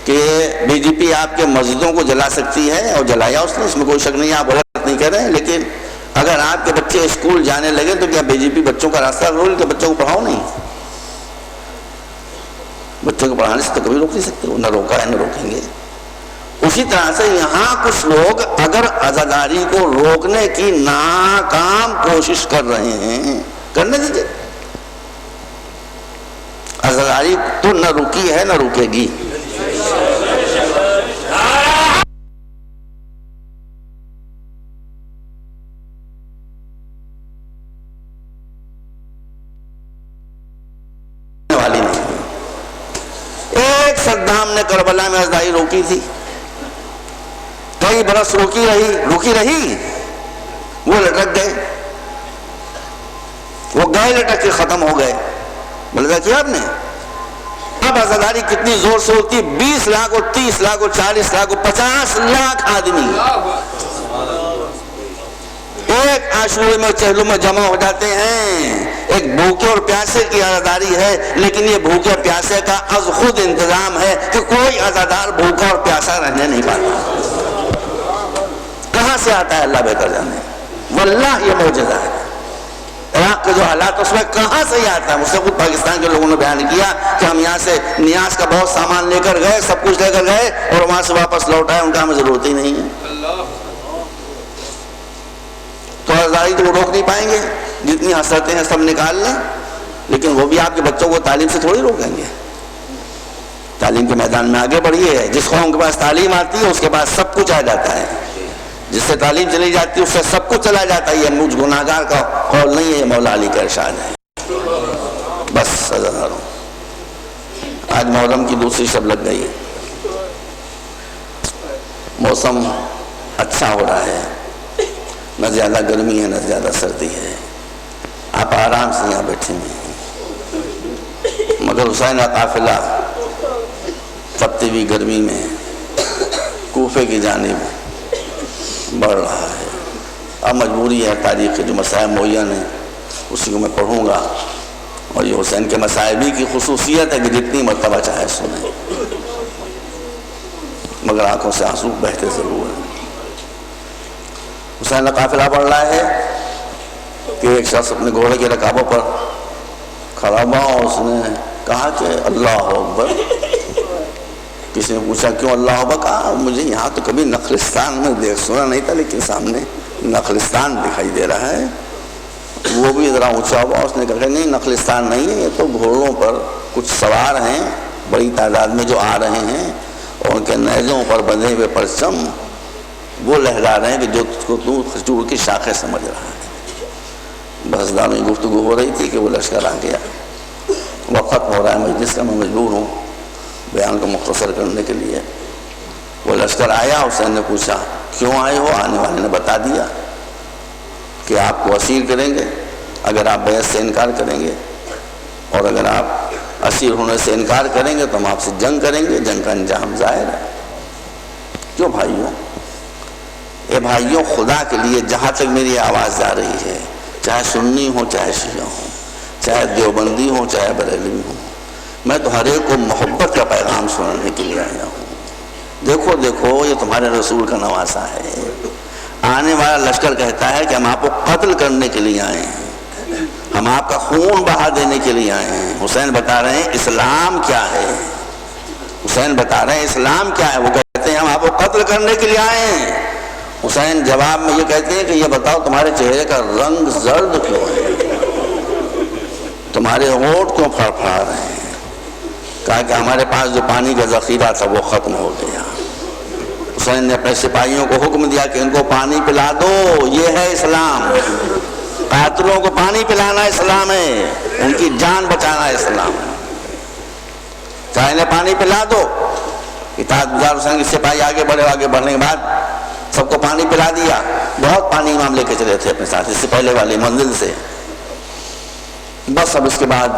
کہ بی جے پی آپ کے مسجدوں کو جلا سکتی ہے، اور جلایا اس نے، اس میں کوئی شک نہیں ہے، آپ غلط نہیں کر رہے ہیں، لیکن اگر آپ کے بچے اسکول جانے لگے تو کیا بی جے پی بچوں کا راستہ رول کہ بچوں کو پڑھاؤ نہیں؟ بچوں کو پڑھانے سے تو کبھی روک نہیں سکتے، وہ نہ روکا ہے نہ روکیں گے۔ اسی طرح سے یہاں کچھ لوگ اگر عزاداری کو روکنے کی ناکام کوشش کر رہے ہیں، کرنے دیجیے، عزاداری تو نہ رکی ہے نہ رکے گی۔ صدام نے کربلا میں ازدائی روکی تھی؟ کئی برس روکی رہی، وہ لٹک گئے، وہ گئے لٹک کے ختم ہو گئے۔ بلدا کیا آپ نے؟ اب عزاداری کتنی زور سے ہوتی ہے، 20 لاکھ اور 30 لاکھ اور 40 لاکھ اور 50 لاکھ آدمی ایک عاشورے میں چہلوں میں جمع ہو جاتے ہیں۔ ایک بھوکے اور پیاسے کی عزاداری ہے، لیکن یہ بھوکے پیاسے کا از خود انتظام ہے کہ کوئی عزادار بھوکا اور پیاسا رہنے نہیں پاتا۔ کہاں سے آتا ہے اللہ بہتر جانے، واللہ یہ معجزہ ہے۔ عراق کے جو حالات اس میں کہاں سے یہ آتا ہے؟ مجھ سے خود پاکستان کے لوگوں نے بیان کیا کہ ہم یہاں سے نیاز کا بہت سامان لے کر گئے، سب کچھ لے کر گئے اور وہاں سے واپس لوٹ آئے، ان کا ہمیں ضرورت ہی نہیں ہے۔ تو عزاداری تو وہ روک نہیں پائیں گے، جتنی حسرتیں ہیں سب نکال لیں، لیکن وہ بھی آپ کے بچوں کو تعلیم سے تھوڑی روکیں گے۔ تعلیم کے میدان میں آگے بڑھیے۔ جس قوم کے پاس تعلیم آتی ہے اس کے پاس سب کچھ آ جاتا ہے، جس سے تعلیم چلی جاتی ہے اس سے سب کچھ چلا جاتا ہے۔ یہ مجھ گناہگار کا قول نہیں ہے، یہ مولا علی کا ارشاد ہے۔ بس عزاداروں، آج محرم کی دوسری شب لگ گئی، موسم اچھا ہو رہا ہے، نہ زیادہ گرمی ہے نہ زیادہ سردی ہے، آپ آرام سے یہاں بیٹھے ہیں، مگر حسین کا قافلہ تپتی ہوئی گرمی میں کوفے کی جانب بڑھ رہا ہے۔ اب مجبوری ہے، تاریخ کے جو مسائل معین ہیں اسی کو میں پڑھوں گا، اور یہ حسین کے مسائل کی خصوصیت ہے کہ جتنی مرتبہ چاہے سنیں، مگر آنکھوں سے آنسو بہتے ضرور ہیں۔ حسین کا قافلہ بڑھ رہا ہے کہ ایک شخص اپنے گھوڑے کے رکابوں پر کھڑا ہوا اور اس نے کہا کہ اللہ اکبر۔ کسی نے پوچھا کیوں اللہ اکبر؟ کہا مجھے یہاں تو کبھی نخلستان میں دیکھ سنا نہیں تھا، لیکن سامنے نخلستان دکھائی دے رہا ہے۔ وہ بھی ذرا اونچا ہوا، اس نے کہا کہ نہیں نخلستان نہیں ہے، یہ تو گھوڑوں پر کچھ سوار ہیں بڑی تعداد میں جو آ رہے ہیں، اور ان کے نیزوں پر بندھے ہوئے پرچم وہ لہرا رہے ہیں کہ جو تجھ کو تو کھجور کی شاخیں سمجھ رہا ہے۔ بس دانوں کی گفتگو ہو رہی تھی کہ وہ لشکر آ گیا۔ وقت ہو رہا ہے مجلس کا، میں مجبور ہوں بیان کو مختصر کرنے کے لیے۔ وہ لشکر آیا، حسین نے پوچھا کیوں آئے ہو؟ آنے والے نے بتا دیا کہ آپ کو اسیر کریں گے اگر آپ بیعت سے انکار کریں گے، اور اگر آپ اسیر ہونے سے انکار کریں گے تو ہم آپ سے جنگ کریں گے، جنگ کا انجام ظاہر ہے۔ کیوں بھائیوں؟ اے بھائیوں، خدا کے لیے جہاں تک میری آواز جا رہی ہے، چاہے سنی ہو چاہے شیعہ ہو، چاہے دیوبندی ہو چاہے بریلوی ہو، میں تو ہر ایک کو محبت کا پیغام سنانے کے لیے آیا ہوں۔ دیکھو دیکھو، یہ تمہارے رسول کا نواسا ہے۔ آنے والا لشکر کہتا ہے کہ ہم آپ کو قتل کرنے کے لیے آئے ہیں، ہم آپ کا خون بہا دینے کے لیے آئے ہیں۔ حسین بتا رہے ہیں اسلام کیا ہے، حسین بتا رہے ہیں اسلام کیا ہے۔ وہ کہتے ہیں ہم آپ کو قتل کرنے کے لیے آئے ہیں۔ حسین جواب میں یہ کہتے ہیں کہ یہ بتاؤ تمہارے چہرے کا رنگ زرد کیوں ہے، تمہارے ہونٹ کیوں پھڑ پھڑا رہے ہیں؟ کہا کہ ہمارے پاس جو پانی کا ذخیرہ تھا وہ ختم ہو گیا۔ حسین نے اپنے سپاہیوں کو حکم دیا کہ ان کو پانی پلا دو، یہ ہے اسلام۔ قاتلوں کو پانی پلانا اسلام ہے، ان کی جان بچانا اسلام ہے۔ چاہے انہیں پانی پلا دو۔ اطاعت گزار حسین کے سپاہی آگے بڑھے، آگے بڑھنے کے بعد سب کو پانی پلا دیا۔ بہت پانی امام لے کے چلے تھے اپنے ساتھ، اس سے پہلے والی منزل سے۔ بس اب اس کے بعد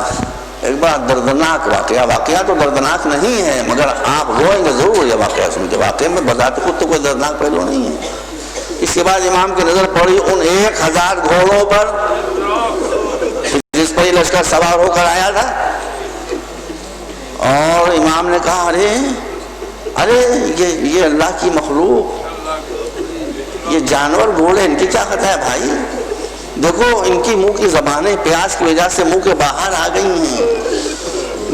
ایک بڑا دردناک واقعہ تو دردناک نہیں ہے، مگر آپ روئیں گے ضرور یہ واقعہ سن کے۔ واقعے میں بذات خود تو کوئی دردناک پہلو نہیں ہے۔ اس کے بعد امام کی نظر پڑی ان 1000 گھوڑوں پر جس پر یہ لشکر سوار ہو کر آیا تھا، اور امام نے کہا ارے یہ اللہ کی مخلوق، یہ جانور گھوڑے، ان کی کیا خطا ہے بھائی؟ دیکھو ان کی منہ کی زبانیں پیاس کی وجہ سے منہ کے باہر آ گئی ہیں۔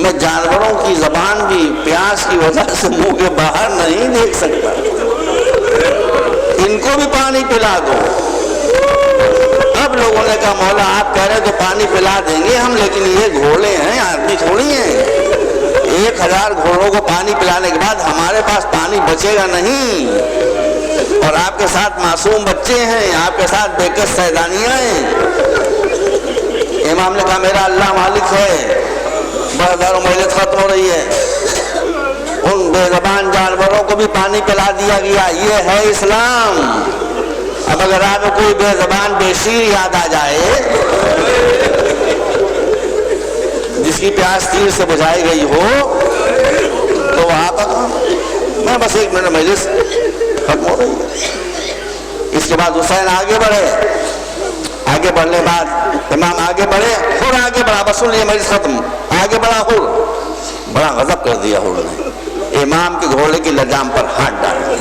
میں جانوروں کی زبان بھی پیاس کی وجہ سے منہ کے باہر نہیں دیکھ سکتا، ان کو بھی پانی پلا دو۔ اب لوگوں نے کہا مولا آپ کہہ رہے تو پانی پلا دیں گے ہم، لیکن یہ گھوڑے ہیں، آدمی تھوڑی ہیں۔ 1000 گھوڑوں کو پانی پلانے کے بعد ہمارے پاس پانی بچے گا نہیں، اور آپ کے ساتھ معصوم بچے ہیں، آپ کے ساتھ بے کس سیدانیاں ہیں۔ امام نے کہا میرا اللہ مالک ہے، بردار و مجلس ختم ہو رہی ہے۔ ان بے زبان جانوروں کو بھی پانی پلا دیا گیا. یہ ہے اسلام. اب اگر آپ کو کوئی بے زبان بے شیر یاد آ جائے جس کی پیاس تیر سے بجھائی گئی ہو تو وہ آپ میں بس 1 منٹ مجلس ختم ہو رہی ہے. اس کے بعد حسین آگے بڑھے. آگے بڑھنے بعد امام آگے بڑھے. خود آگے بڑھا. بس سن لیے مجلس ختم. آگے بڑھا. خود بڑا غضب کر دیا حور نے. امام کے گھوڑے کی لجام پر ہاتھ ڈالا.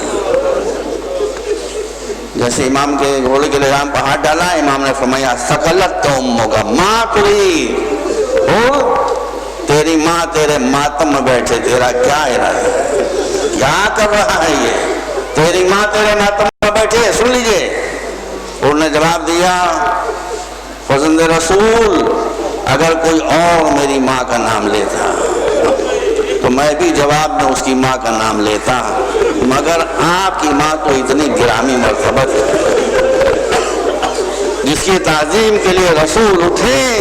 جیسے امام کے گھوڑے کے لجام پر ہاتھ ڈالا امام نے فرمایا ثقلت امک ماں تری. تیری ماں تیرے ماتم میں بیٹھے. تیرا کیا ارادہ ہے؟ کیا کر رہا ہے یہ؟ تیری ماں تیرے ماتم میں بیٹھے. سن لیجئے. انہوں نے جواب دیا فرزند رسول اگر کوئی اور میری ماں کا نام لیتا تو میں بھی جواب میں اس کی ماں کا نام لیتا, مگر آپ کی ماں تو اتنی گرامی مرتبت ہے جس کی تعظیم کے لیے رسول اٹھیں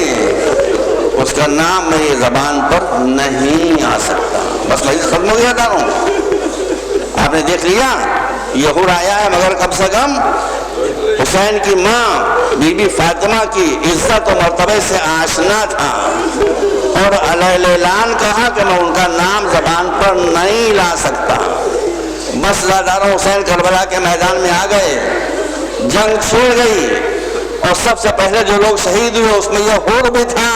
اس کا نام میری زبان پر نہیں آ سکتا. بس میں ختم ہو گیا تھا. آپ نے دیکھ لیا یہود آیا ہے مگر کم سے کم حسین کی ماں بی بی فاطمہ کی عزت و مرتبے سے آشنا تھا اور علیہ اعلان کہا کہ میں ان کا نام زبان پر نہیں لا سکتا. بس زادارہ حسین کربلا کے میدان میں آ گئے. جنگ چھوڑ گئی اور سب سے پہلے جو لوگ شہید ہوئے اس میں یہ حور بھی تھا.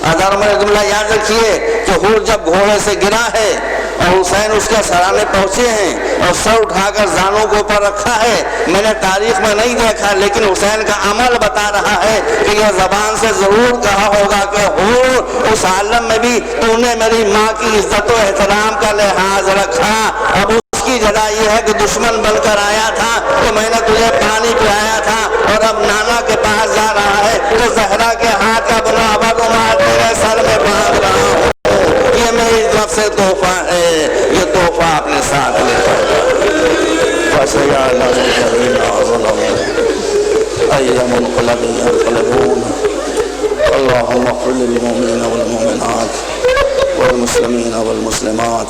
ہزاروں میں جملہ یاد رکھیے کہ حور جب گھوڑے سے گرا ہے اور حسین اس کے سرانے پہنچے ہیں اور سر اٹھا کر زانوں کے اوپر رکھا ہے. میں نے تاریخ میں نہیں دیکھا لیکن حسین کا عمل بتا رہا ہے کہ یہ زبان سے ضرور کہا ہوگا کہ حور اس عالم میں بھی تو نے میری ماں کی عزت و احترام کا لحاظ رکھا. اب اس کی جزا یہ ہے کہ دشمن بن کر آیا تھا تو میں نے تجھے پانی پلایا تھا اور اب نانا کے پاس جا رہا ہے تو زہرا کے ہاتھ کا بنا ہوا رومال تیرے سر میں باندھ رہا ہوں. یہ میری طرف سے تحفہ ہے. یہ تحفہ اپنے ساتھ لے اللهم اغفر للمؤمنين والمؤمنات والمسلمين والمسلمات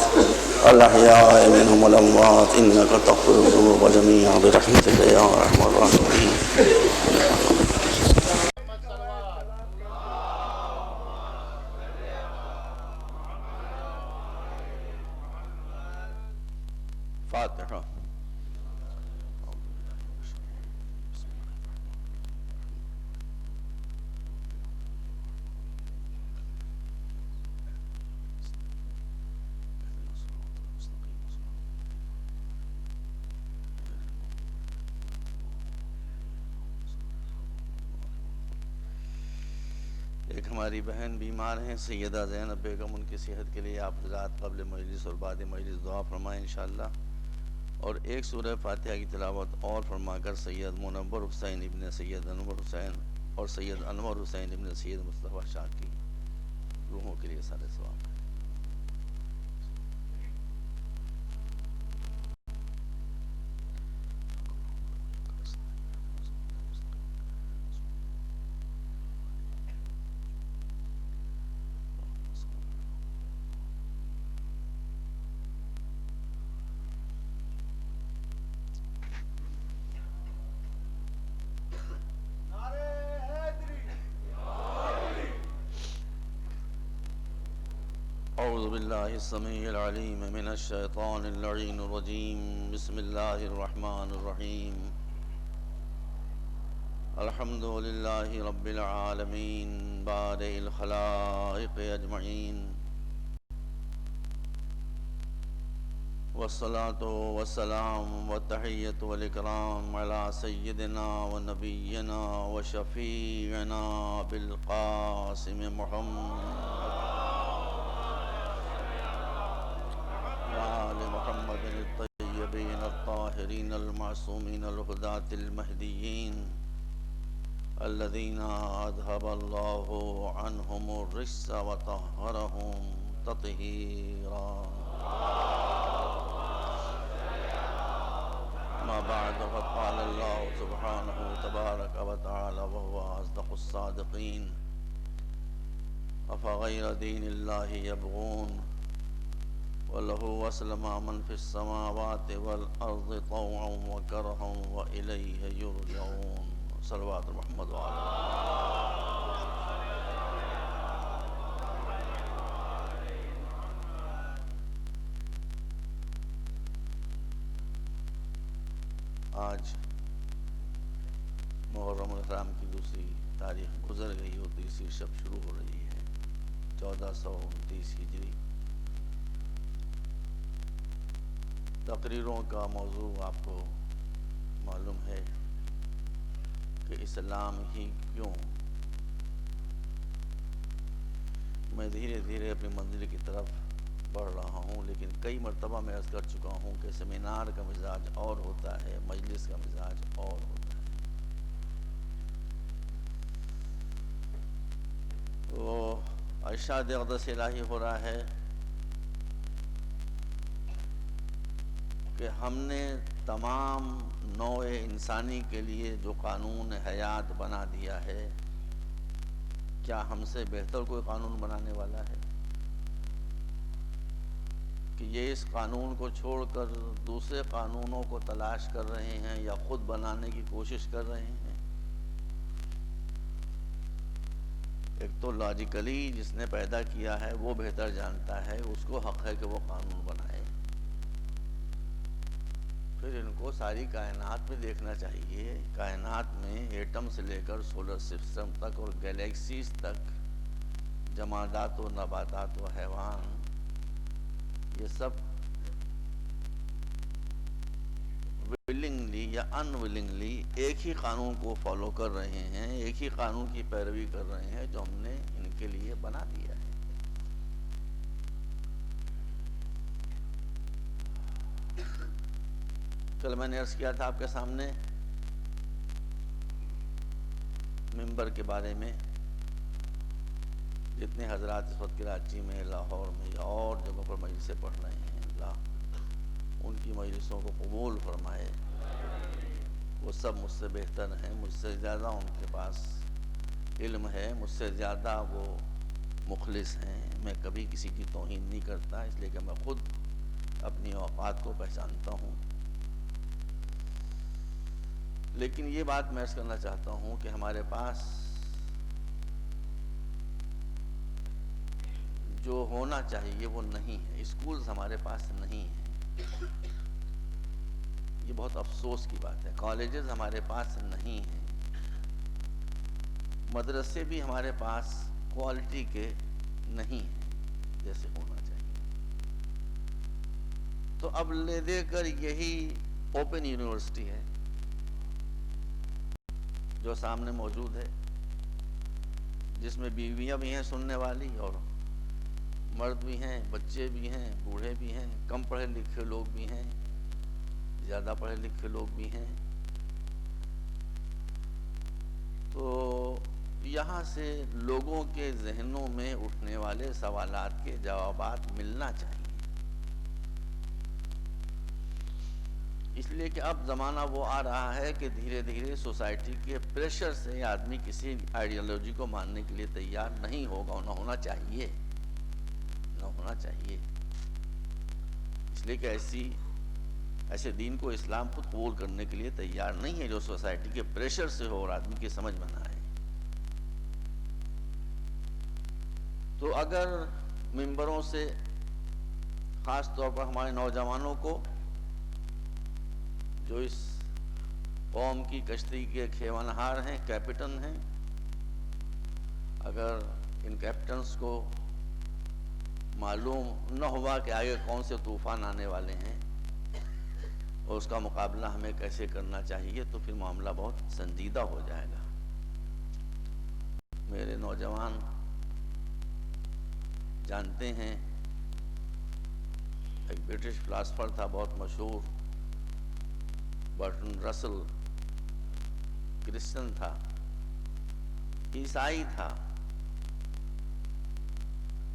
الأحياء منهم والأموات إنك تغفر الذنوب جميعا برحمتك يا أرحم الراحمين. فاتحة. ایک ہماری بہن بیمار ہیں سیدہ زینب بیگم. ان کی صحت کے لیے آپ حضرات قبل مجلس اور بعد مجلس دعا فرمائیں انشاءاللہ. اور ایک سورہ فاتحہ کی تلاوت اور فرما کر سید منور حسین ابن سید انور حسین اور سید انور حسین ابن سید مصطفیٰ شاہ کی روحوں کے لیے سارے ثواب. اعوذ باللہ السمیع العلیم من الشیطان اللعین الرجیم. بسم اللہ الرحمن الرحیم. الحمد للہ رب العالمین بارئ الخلائق اجمعین والصلاة والسلام والتحیۃ والاکرام علی سیدنا و نبینا و شفیعنا بالقاسم محمد وآل محمد الطیبین الطاہرین المعصومین الہداة المہدیین الذین اذہب اللہ عنہم الرجس وطہرہم تطہیرا. ما بعد فقال اللہ سبحانہ تبارک وتعالی وهو اصدق الصادقین افغیر دین اللہ یبغون وَلَهُ وَأَسْلَمَ مَنْ فِي السَّمَاوَاتِ وَالْأَرْضِ طَوْعًا وَكَرْهًا وَإِلَيْهِ يُرْجَعُونَ صلوات محمد وعلى آج محرم الحرام کی دوسری تاریخ گزر گئی اور تیسری شب شروع ہو رہی ہے 1429 ہجری۔ تقریروں کا موضوع آپ کو معلوم ہے کہ اسلام ہی کیوں۔ میں دھیرے دھیرے اپنی منزل کی طرف بڑھ رہا ہوں، لیکن کئی مرتبہ میں عرض کر چکا ہوں کہ سیمینار کا مزاج اور ہوتا ہے، مجلس کا مزاج اور ہوتا ہے۔ وہ ارشاد اقدس الہی ہو رہا ہے کہ ہم نے تمام نوع انسانی کے لیے جو قانون حیات بنا دیا ہے، کیا ہم سے بہتر کوئی قانون بنانے والا ہے کہ یہ اس قانون کو چھوڑ کر دوسرے قانونوں کو تلاش کر رہے ہیں یا خود بنانے کی کوشش کر رہے ہیں؟ ایک تو لاجیکلی جس نے پیدا کیا ہے وہ بہتر جانتا ہے، اس کو حق ہے کہ وہ قانون بنائے۔ پھر ان کو ساری کائنات میں دیکھنا چاہیے، کائنات میں ایٹم سے لے کر سولر سسٹم تک اور گیلیکسیز تک، جمادات و نباتات و حیوان، یہ سب ولنگلی یا ان ولنگلی ایک ہی قانون کو فالو کر رہے ہیں، ایک ہی قانون کی پیروی کر رہے ہیں جو ہم نے ان کے لیے بنا دیا ہے۔ کل میں نے عرض کیا تھا آپ کے سامنے ممبر کے بارے میں، جتنے حضرات اس وقت کراچی میں، لاہور میں یا اور جگہوں پر مجلسیں پڑھ رہے ہیں، اللہ ان کی مجلسوں کو قبول فرمائے۔ وہ سب مجھ سے بہتر ہیں، مجھ سے زیادہ ان کے پاس علم ہے، مجھ سے زیادہ وہ مخلص ہیں۔ میں کبھی کسی کی توہین نہیں کرتا، اس لیے کہ میں خود اپنی اوقات کو پہچانتا ہوں۔ لیکن یہ بات میں عرض کرنا چاہتا ہوں کہ ہمارے پاس جو ہونا چاہیے وہ نہیں ہے، اسکولز ہمارے پاس نہیں ہیں۔ یہ بہت افسوس کی بات ہے۔ کالجز ہمارے پاس نہیں ہیں، مدرسے بھی ہمارے پاس کوالٹی کے نہیں ہیں جیسے ہونا چاہیے۔ تو اب لے دے کر یہی اوپن یونیورسٹی ہے جو سامنے موجود ہے، جس میں بیویاں بھی ہیں سننے والی، اور مرد بھی ہیں، بچے بھی ہیں، بوڑھے بھی ہیں، کم پڑھے لکھے لوگ بھی ہیں، زیادہ پڑھے لکھے لوگ بھی ہیں۔ تو یہاں سے لوگوں کے ذہنوں میں اٹھنے والے سوالات کے جوابات ملنا چاہیے، اس لیے کہ اب زمانہ وہ آ رہا ہے کہ دھیرے دھیرے سوسائٹی کے پریشر سے آدمی کسی آئیڈیالوجی کو ماننے کے لیے تیار نہیں ہوگا، نہ ہونا چاہیے، نہ ہونا چاہیے۔ اس لیے کہ ایسے دین کو اسلام خود قبول کرنے کے لیے تیار نہیں ہے جو سوسائٹی کے پریشر سے ہو اور آدمی کی سمجھ میں نہ آئے۔ تو اگر ممبروں سے خاص طور پر ہمارے نوجوانوں کو، جو اس قوم کی کشتی کے کھیونہار ہیں، کیپٹن ہیں، اگر ان کیپٹنز کو معلوم نہ ہوا کہ آگے کون سے طوفان آنے والے ہیں اور اس کا مقابلہ ہمیں کیسے کرنا چاہیے، تو پھر معاملہ بہت سنجیدہ ہو جائے گا۔ میرے نوجوان جانتے ہیں، ایک برٹش فلاسفر تھا بہت مشہور، برٹن رسل، کرسچن تھا، عیسائی تھا،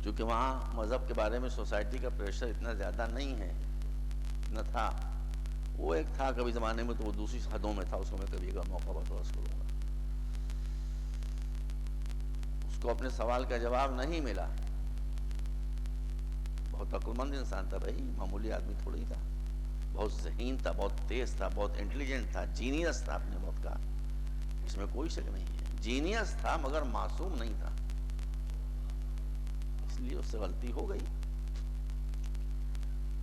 چونکہ وہاں مذہب کے بارے میں سوسائٹی کا پریشر اتنا زیادہ نہیں ہے، نہ تھا۔ وہ ایک تھا کبھی زمانے میں، تو وہ دوسری حدوں میں تھا، اس کو میں کبھی کا موقع پر عرض کروں گا۔ اس کو اپنے سوال کا جواب نہیں ملا، بہت عقل مند انسان تھا بھائی، معمولی آدمی تھوڑی تھا، بہت ذہین تھا، بہت تیز تھا، بہت انٹیلیجنٹ تھا، جینیس تھا، آپ نے بہت کہا، اس میں کوئی شک نہیں ہے، جینیس تھا مگر معصوم نہیں تھا، اس لیے اس سے غلطی ہو گئی۔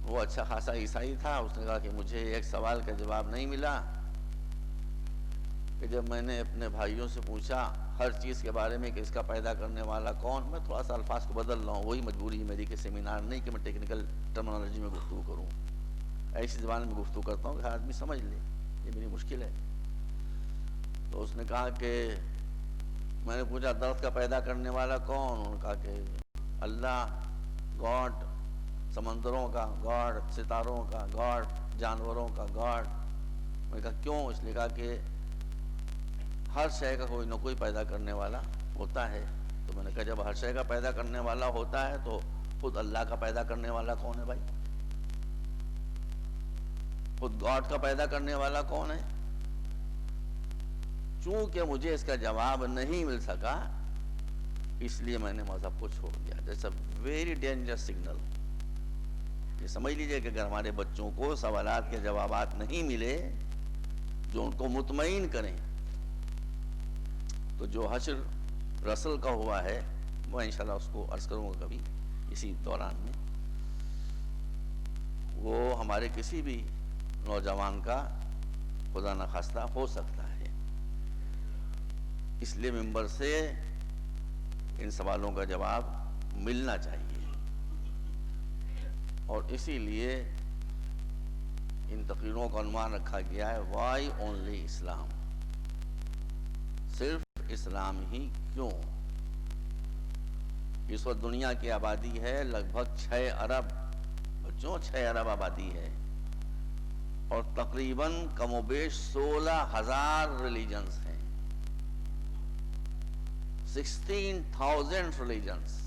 وہ اچھا خاصا عیسائی تھا، اس نے کہا کہ مجھے ایک سوال کا جواب نہیں ملا، کہ جب میں نے اپنے بھائیوں سے پوچھا ہر چیز کے بارے میں کہ اس کا پیدا کرنے والا کون، میں تھوڑا سا الفاظ کو بدل رہا ہوں، وہی مجبوری ہے میری کہ سیمینار نہیں کہ میں ٹیکنیکل ٹرمنالوجی میں گفتگو کروں، ایسی زبان میں گفتگو کرتا ہوں کہ ہر آدمی سمجھ لے، یہ میری مشکل ہے۔ تو اس نے کہا کہ میں نے پوچھا درخت کا پیدا کرنے والا کون، انہوں نے کہا کہ اللہ، گاڈ، سمندروں کا گاڈ، ستاروں کا گاڈ، جانوروں کا گاڈ۔ میں نے کہا کیوں؟ اس لیے کہا کہ ہر شے کا کوئی نہ کوئی پیدا کرنے والا ہوتا ہے۔ تو میں نے کہا جب ہر شے کا پیدا کرنے والا ہوتا ہے تو خود اللہ کا پیدا کرنے والا کون ہے بھائی؟ خود گاڈ کا پیدا کرنے والا کون ہے؟ چونکہ مجھے اس کا جواب نہیں مل سکا، اس لیے میں نے مذہب کو چھوڑ دیا۔ That's a very dangerous signal۔ یہ سمجھ لیجئے کہ اگر ہمارے بچوں کو سوالات کے جوابات نہیں ملے جو ان کو مطمئن کریں، تو جو حشر رسل کا ہوا ہے وہ انشاءاللہ اس کو عرض کروں گا کبھی اسی دوران میں، وہ ہمارے کسی بھی نوجوان کا خدا نخواستہ ہو سکتا ہے۔ اس لیے ممبر سے ان سوالوں کا جواب ملنا چاہیے، اور اسی لیے ان تقریروں کا عنوان رکھا گیا ہے وائی اونلی اسلام، صرف اسلام ہی کیوں؟ اس وقت دنیا کی آبادی ہے لگ بھگ 6 ارب، بچوں 6 ارب آبادی ہے، اور تقریباً کم و بیش 16,000 ریلیجنز ہیں، 16,000 ریلیجنز۔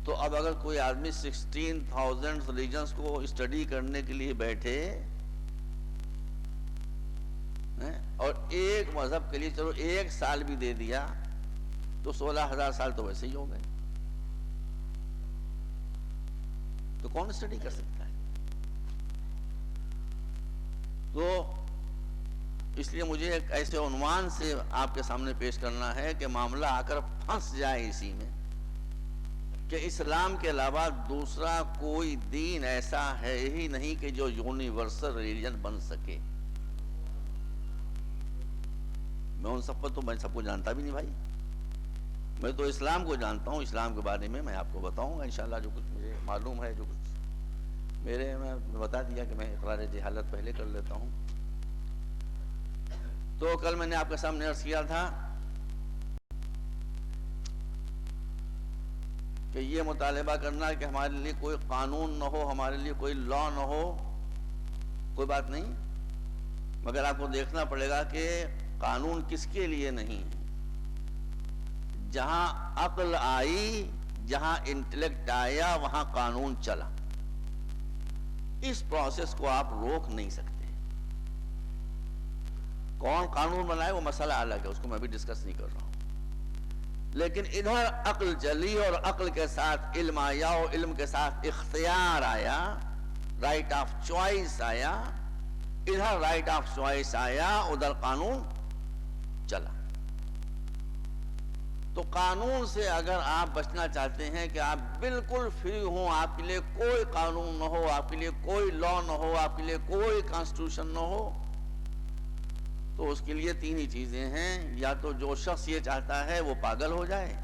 تو اب اگر کوئی آدمی 16,000 ریلیجنز کو اسٹڈی کرنے کے لیے بیٹھے اور ایک مذہب کے لیے چلو 1 سال بھی دے دیا تو 16,000 سال تو ویسے ہی ہو گئے، تو کون اسٹڈی کر سکتا ہے؟ تو اس لیے مجھے ایک ایسے عنوان سے آپ کے سامنے پیش کرنا ہے کہ معاملہ آ کر پھنس جائے اسی میں کہ اسلام کے علاوہ دوسرا کوئی دین ایسا ہے ہی نہیں کہ جو یونیورسل ریلیجن بن سکے۔ میں ان سب پر تو میں سب کو جانتا بھی نہیں بھائی، میں تو اسلام کو جانتا ہوں، اسلام کے بارے میں آپ کو بتاؤں گا انشاءاللہ جو کچھ مجھے معلوم ہے، جو کچھ میں بتا دیا کہ میں اقرار جہالت پہلے کر لیتا ہوں۔ تو کل میں نے آپ کے سامنے عرض کیا تھا کہ یہ مطالبہ کرنا کہ ہمارے لیے کوئی قانون نہ ہو، ہمارے لیے کوئی لا نہ ہو، کوئی بات نہیں، مگر آپ کو دیکھنا پڑے گا کہ قانون کس کے لیے نہیں۔ جہاں عقل آئی، جہاں انٹلیکٹ آیا، وہاں قانون چلا، اس پروسیس کو آپ روک نہیں سکتے۔ کون قانون بنائے وہ مسئلہ الگ ہے، اس کو میں بھی ڈسکس نہیں کر رہا ہوں، لیکن ادھر عقل چلی اور عقل کے ساتھ علم آیا اور علم کے ساتھ اختیار آیا، رائٹ آف چوائس آیا، ادھر رائٹ آف چوائس آیا، ادھر قانون چلا۔ تو قانون سے اگر آپ بچنا چاہتے ہیں کہ آپ بالکل فری ہوں، آپ کے لیے کوئی قانون نہ ہو، آپ کے لیے کوئی لا نہ ہو، آپ کے لیے کوئی کانسٹیٹیوشن نہ ہو، تو اس کے لیے 3 ہی چیزیں ہیں۔ یا تو جو شخص یہ چاہتا ہے وہ پاگل ہو جائے،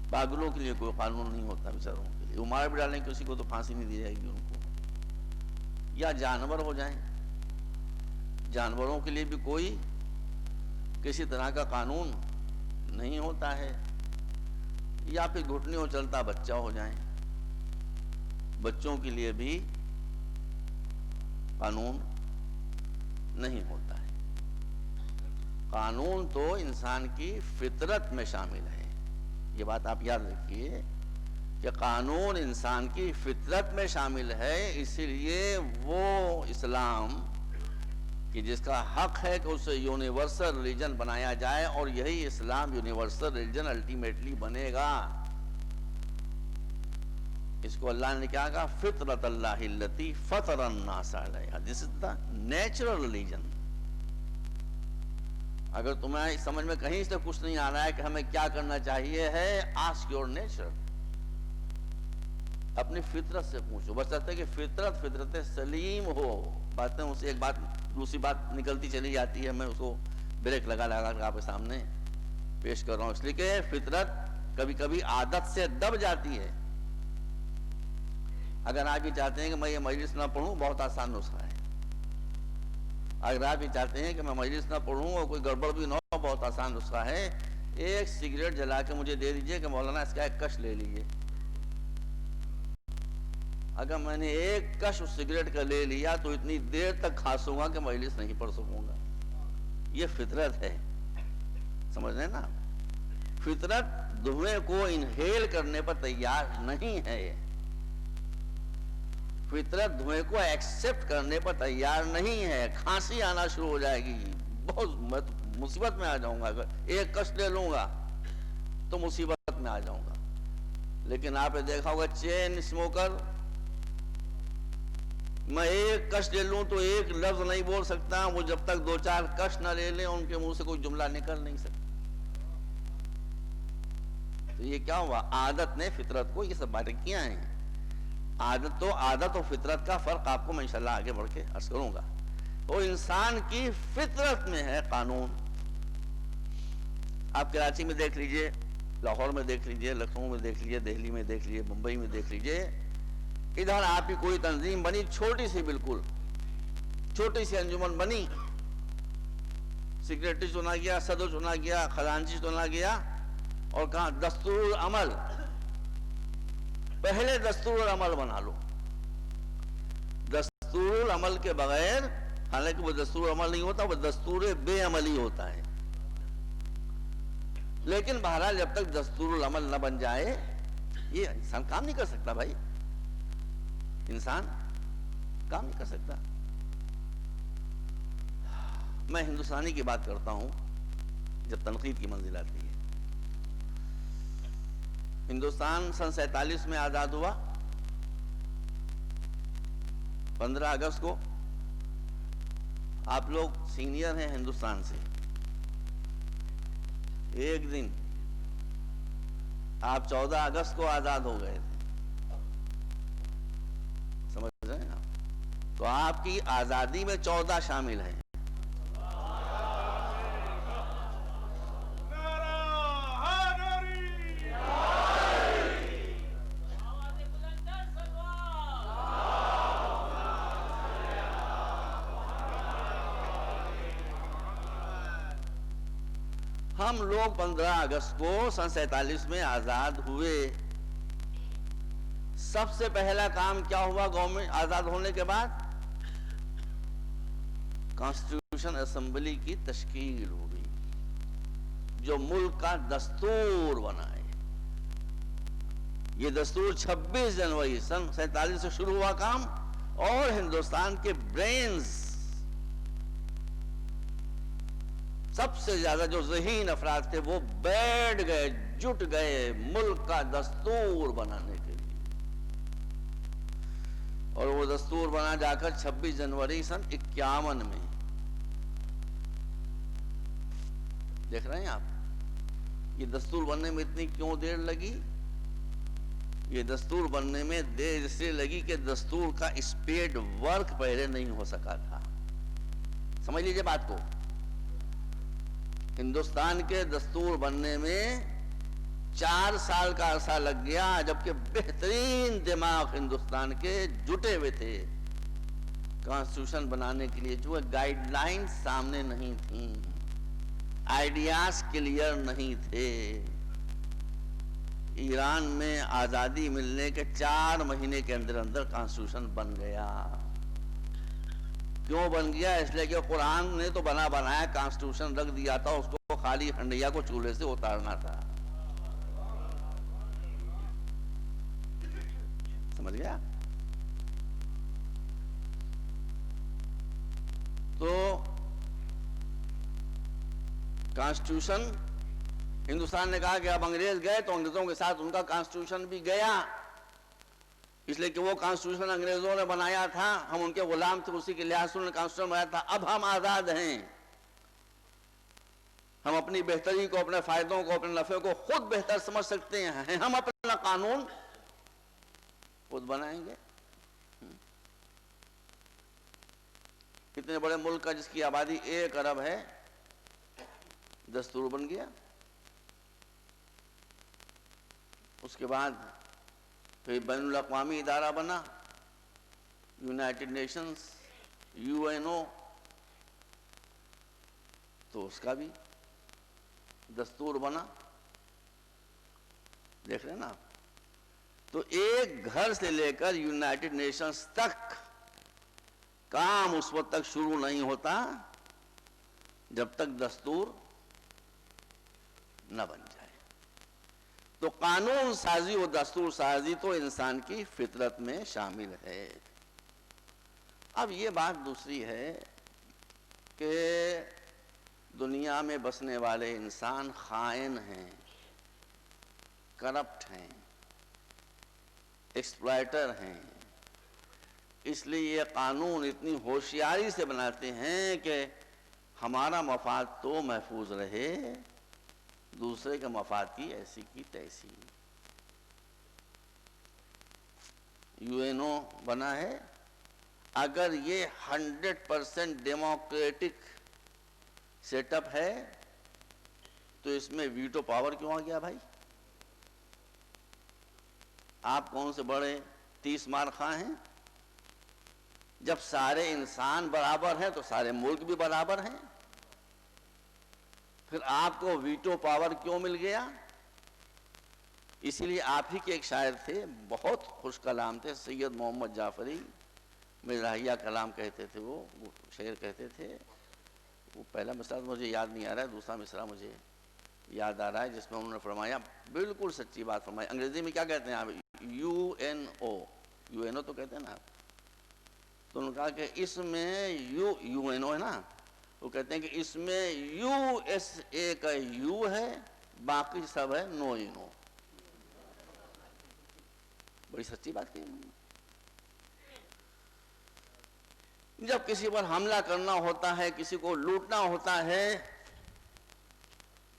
پاگلوں کے لیے کوئی قانون نہیں ہوتا، بیچاروں کے لیے وہ مار بھی ڈالیں، کسی کو تو پھانسی نہیں دی جائے گی ان کو، یا جانور ہو جائیں، جانوروں کے لیے بھی کوئی کسی طرح کا قانون نہیں ہوتا ہے، یا پھر گھٹنوں چلتا بچہ ہو جائیں، بچوں کے لیے بھی قانون نہیں ہوتا ہے۔ قانون تو انسان کی فطرت میں شامل ہے، یہ بات آپ یاد رکھیے کہ قانون انسان کی فطرت میں شامل ہے، اسی لیے وہ اسلام کہ جس کا حق ہے کہ اسے یونیورسل ریلیجن بنایا جائے، اور یہی اسلام یونیورسل ریلیجن الٹیمیٹلی بنے گا، اس کو اللہ نے کیا کہا؟ فطرت اللہ التی فطر الناس علیہا. دس از دا نیچرل ریلیجن. اگر تمہیں سمجھ میں کہیں سے کچھ نہیں آ رہا ہے کہ ہمیں کیا کرنا چاہیے ہے، آسک یور نیچر. اپنی فطرت سے پوچھو. بشرطے کہ فطرت سلیم ہو. باتیں اس سے ایک بات دوسری بات نکلتی چلی جاتی ہے، میں اس کو بریک لگا کر آپ کے سامنے پیش کر رہا ہوں، اس لیے کہ فطرت کبھی کبھی عادت سے دب جاتی ہے. اگر آپ یہ چاہتے ہیں کہ میں یہ مجلس نہ پڑھوں، بہت آسان نسخہ ہے. اگر آپ یہ چاہتے ہیں کہ میں مجلس نہ پڑھوں اور کوئی گڑبڑ بھی نہ ہو، بہت آسان نسخہ ہے. ایک سگریٹ جلا کے مجھے دے دیجئے کہ مولانا اس کا ایک کش لے لیجئے. اگر میں نے ایک کش اس سگریٹ کا لے لیا تو اتنی دیر تک کھانسوں گا کہ مجلس نہیں پڑھ سکوں گا. یہ فطرت ہے، سمجھ رہے ہیں نا؟ فطرت دھوئیں کو انہیل کرنے پر تیار نہیں ہے. فطرت دھوئیں کو ایکسپٹ کرنے پر تیار نہیں ہے. کھانسی آنا شروع ہو جائے گی، بہت مصیبت میں آ جاؤں گا. اگر ایک کش لے لوں گا تو مصیبت میں آ جاؤں گا. لیکن آپ نے دیکھا ہوگا چین اسموکر، میں ایک کش لے لوں تو ایک لفظ نہیں بول سکتا. وہ جب تک 2-4 کش نہ لے لیں ان کے منہ سے کوئی جملہ نکل نہیں سکتا. تو یہ کیا ہوا؟ عادت نے فطرت کو یہ سب باتیں کیا ہیں. عادت اور فطرت کا فرق آپ کو میں انشاءاللہ آگے بڑھ کے عرض کروں گا. وہ انسان کی فطرت میں ہے قانون. آپ کراچی میں دیکھ لیجئے، لاہور میں دیکھ لیجئے، لکھنؤ میں دیکھ لیجئے، دہلی میں دیکھ لیجئے، ممبئی میں دیکھ لیجئے. ادھر آپ کی کوئی تنظیم بنی، چھوٹی سی، بالکل چھوٹی سی انجمن بنی، سیکریٹری چنا گیا، صدر چنا گیا، خزانچی چنا گیا، اور کہاں دستور العمل. پہلے دستور العمل بنا لو. دستور العمل کے بغیر، حالانکہ وہ دستور عمل نہیں ہوتا، وہ دستور بے عملی ہوتا ہے. لیکن بہرحال جب تک دستور العمل نہ بن جائے یہ انسان کام نہیں کر سکتا. بھائی انسان کام نہیں کر سکتا. میں ہندوستانی کی بات کرتا ہوں جب تنقید کی منزل آتی ہے. ہندوستان سن 47 میں آزاد ہوا. 15 اگست کو، آپ لوگ سینئر ہیں ہندوستان سے، ایک دن آپ 14 اگست کو آزاد ہو گئے تھے. سمجھ رہے ہیں آپ؟ تو آپ کی آزادی میں 14 شامل ہیں. ہم لوگ 15 اگست کو سن 47 میں آزاد ہوئے. سب سے پہلا کام کیا ہوا گورنمنٹ آزاد ہونے کے بعد؟ کانسٹیٹیوشن اسمبلی کی تشکیل ہوئی جو ملک کا دستور بنائے. یہ دستور 26 جنوری سن 47 سے شروع ہوا کام، اور ہندوستان کے برینز، سب سے زیادہ جو ذہین افراد تھے، وہ بیٹھ گئے، جٹ گئے ملک کا دستور بنانے کے لیے. اور وہ دستور بنا جا کر 26 جنوری سن 51 میں. دیکھ رہے ہیں آپ یہ دستور بننے میں اتنی کیوں دیر لگی؟ یہ دستور بننے میں دیر اس لیے لگی کہ دستور کا اسپیڈ ورک پہلے نہیں ہو سکا تھا. سمجھ لیجئے بات کو. ہندوستان کے دستور بننے میں 4 سال کا عرصہ لگ گیا، جبکہ بہترین دماغ ہندوستان کے جٹے ہوئے تھے کانسٹیٹیوشن بنانے کے لیے. جو گائیڈ لائن سامنے نہیں تھیں، آئیڈیاز کلیئر نہیں تھے. ایران میں آزادی ملنے کے 4 مہینے کے اندر اندر کانسٹیٹیوشن بن گیا. کیوں بن گیا؟ اس لیے کہ قرآن نے تو بنایا کانسٹیٹیوشن رکھ دیا تھا، اس کو خالی ہنڈیا کو چولہے سے اتارنا تھا. سمجھ گیا؟ تو کانسٹیٹیوشن ہندوستان نے کہا کہ اب انگریز گئے تو انگریزوں کے ساتھ ان کا کانسٹیٹیوشن بھی گیا. اس لیے کہ وہ کانسٹیٹیوشن انگریزوں نے بنایا تھا، ہم ان کے غلام تھے، اسی کے لحاظ سے انہوں نے کانسٹیٹیوشن بنایا تھا. اب ہم آزاد ہیں، ہم اپنی بہتری کو، اپنے فائدوں کو، اپنے نفع کو خود بہتر سمجھ سکتے ہیں. ہم اپنا قانون خود بنائیں گے. اتنے بڑے ملک کا جس کی آبادی 1 ارب ہے، دستور بن گیا. اس کے بعد پھر بین الاقوامی ادارہ بنا، یونائٹڈ نیشنز، UNO، تو اس کا بھی دستور بنا. دیکھ رہے ہیں نا. تو ایک گھر سے لے کر یونائٹڈ نیشنز تک کام اس وقت تک شروع نہیں ہوتا جب تک دستور نہ بن جائے. تو قانون سازی و دستور سازی تو انسان کی فطرت میں شامل ہے. اب یہ بات دوسری ہے کہ دنیا میں بسنے والے انسان خائن ہیں، کرپٹ ہیں، ایکسپلائٹر ہیں. اس لیے یہ قانون اتنی ہوشیاری سے بناتے ہیں کہ ہمارا مفاد تو محفوظ رہے، دوسرے کے مفاد کی ایسی کی تیسی. UNO بنا ہے. اگر یہ 100% ڈیموکریٹک سیٹ اپ ہے تو اس میں ویٹو پاور کیوں آ گیا بھائی؟ آپ کون سے بڑے 30 مار خواہ ہیں؟ جب سارے انسان برابر ہیں تو سارے ملک بھی برابر ہیں. پھر آپ کو ویٹو پاور کیوں مل گیا؟ اسی لیے آپ ہی کے ایک شاعر تھے، بہت خوش کلام تھے، سید محمد جعفری، مزاحیہ کلام کہتے تھے. وہ شعر کہتے تھے. وہ پہلا مصرع مجھے یاد نہیں آ رہا ہے، دوسرا مصرع مجھے یاد آ رہا ہے، جس میں انہوں نے فرمایا، بالکل سچی بات فرمائی. انگریزی میں کیا کہتے ہیں آپ؟ UNO تو کہتے ہیں نا. تو انہوں نے کہا کہ اس میں UNO ہے نا، وہ کہتے ہیں کہ اس میں USA کا U ہے، باقی سب ہے نو UNO. بڑی سچی بات کی. جب کسی پر حملہ کرنا ہوتا ہے، کسی کو لوٹنا ہوتا ہے،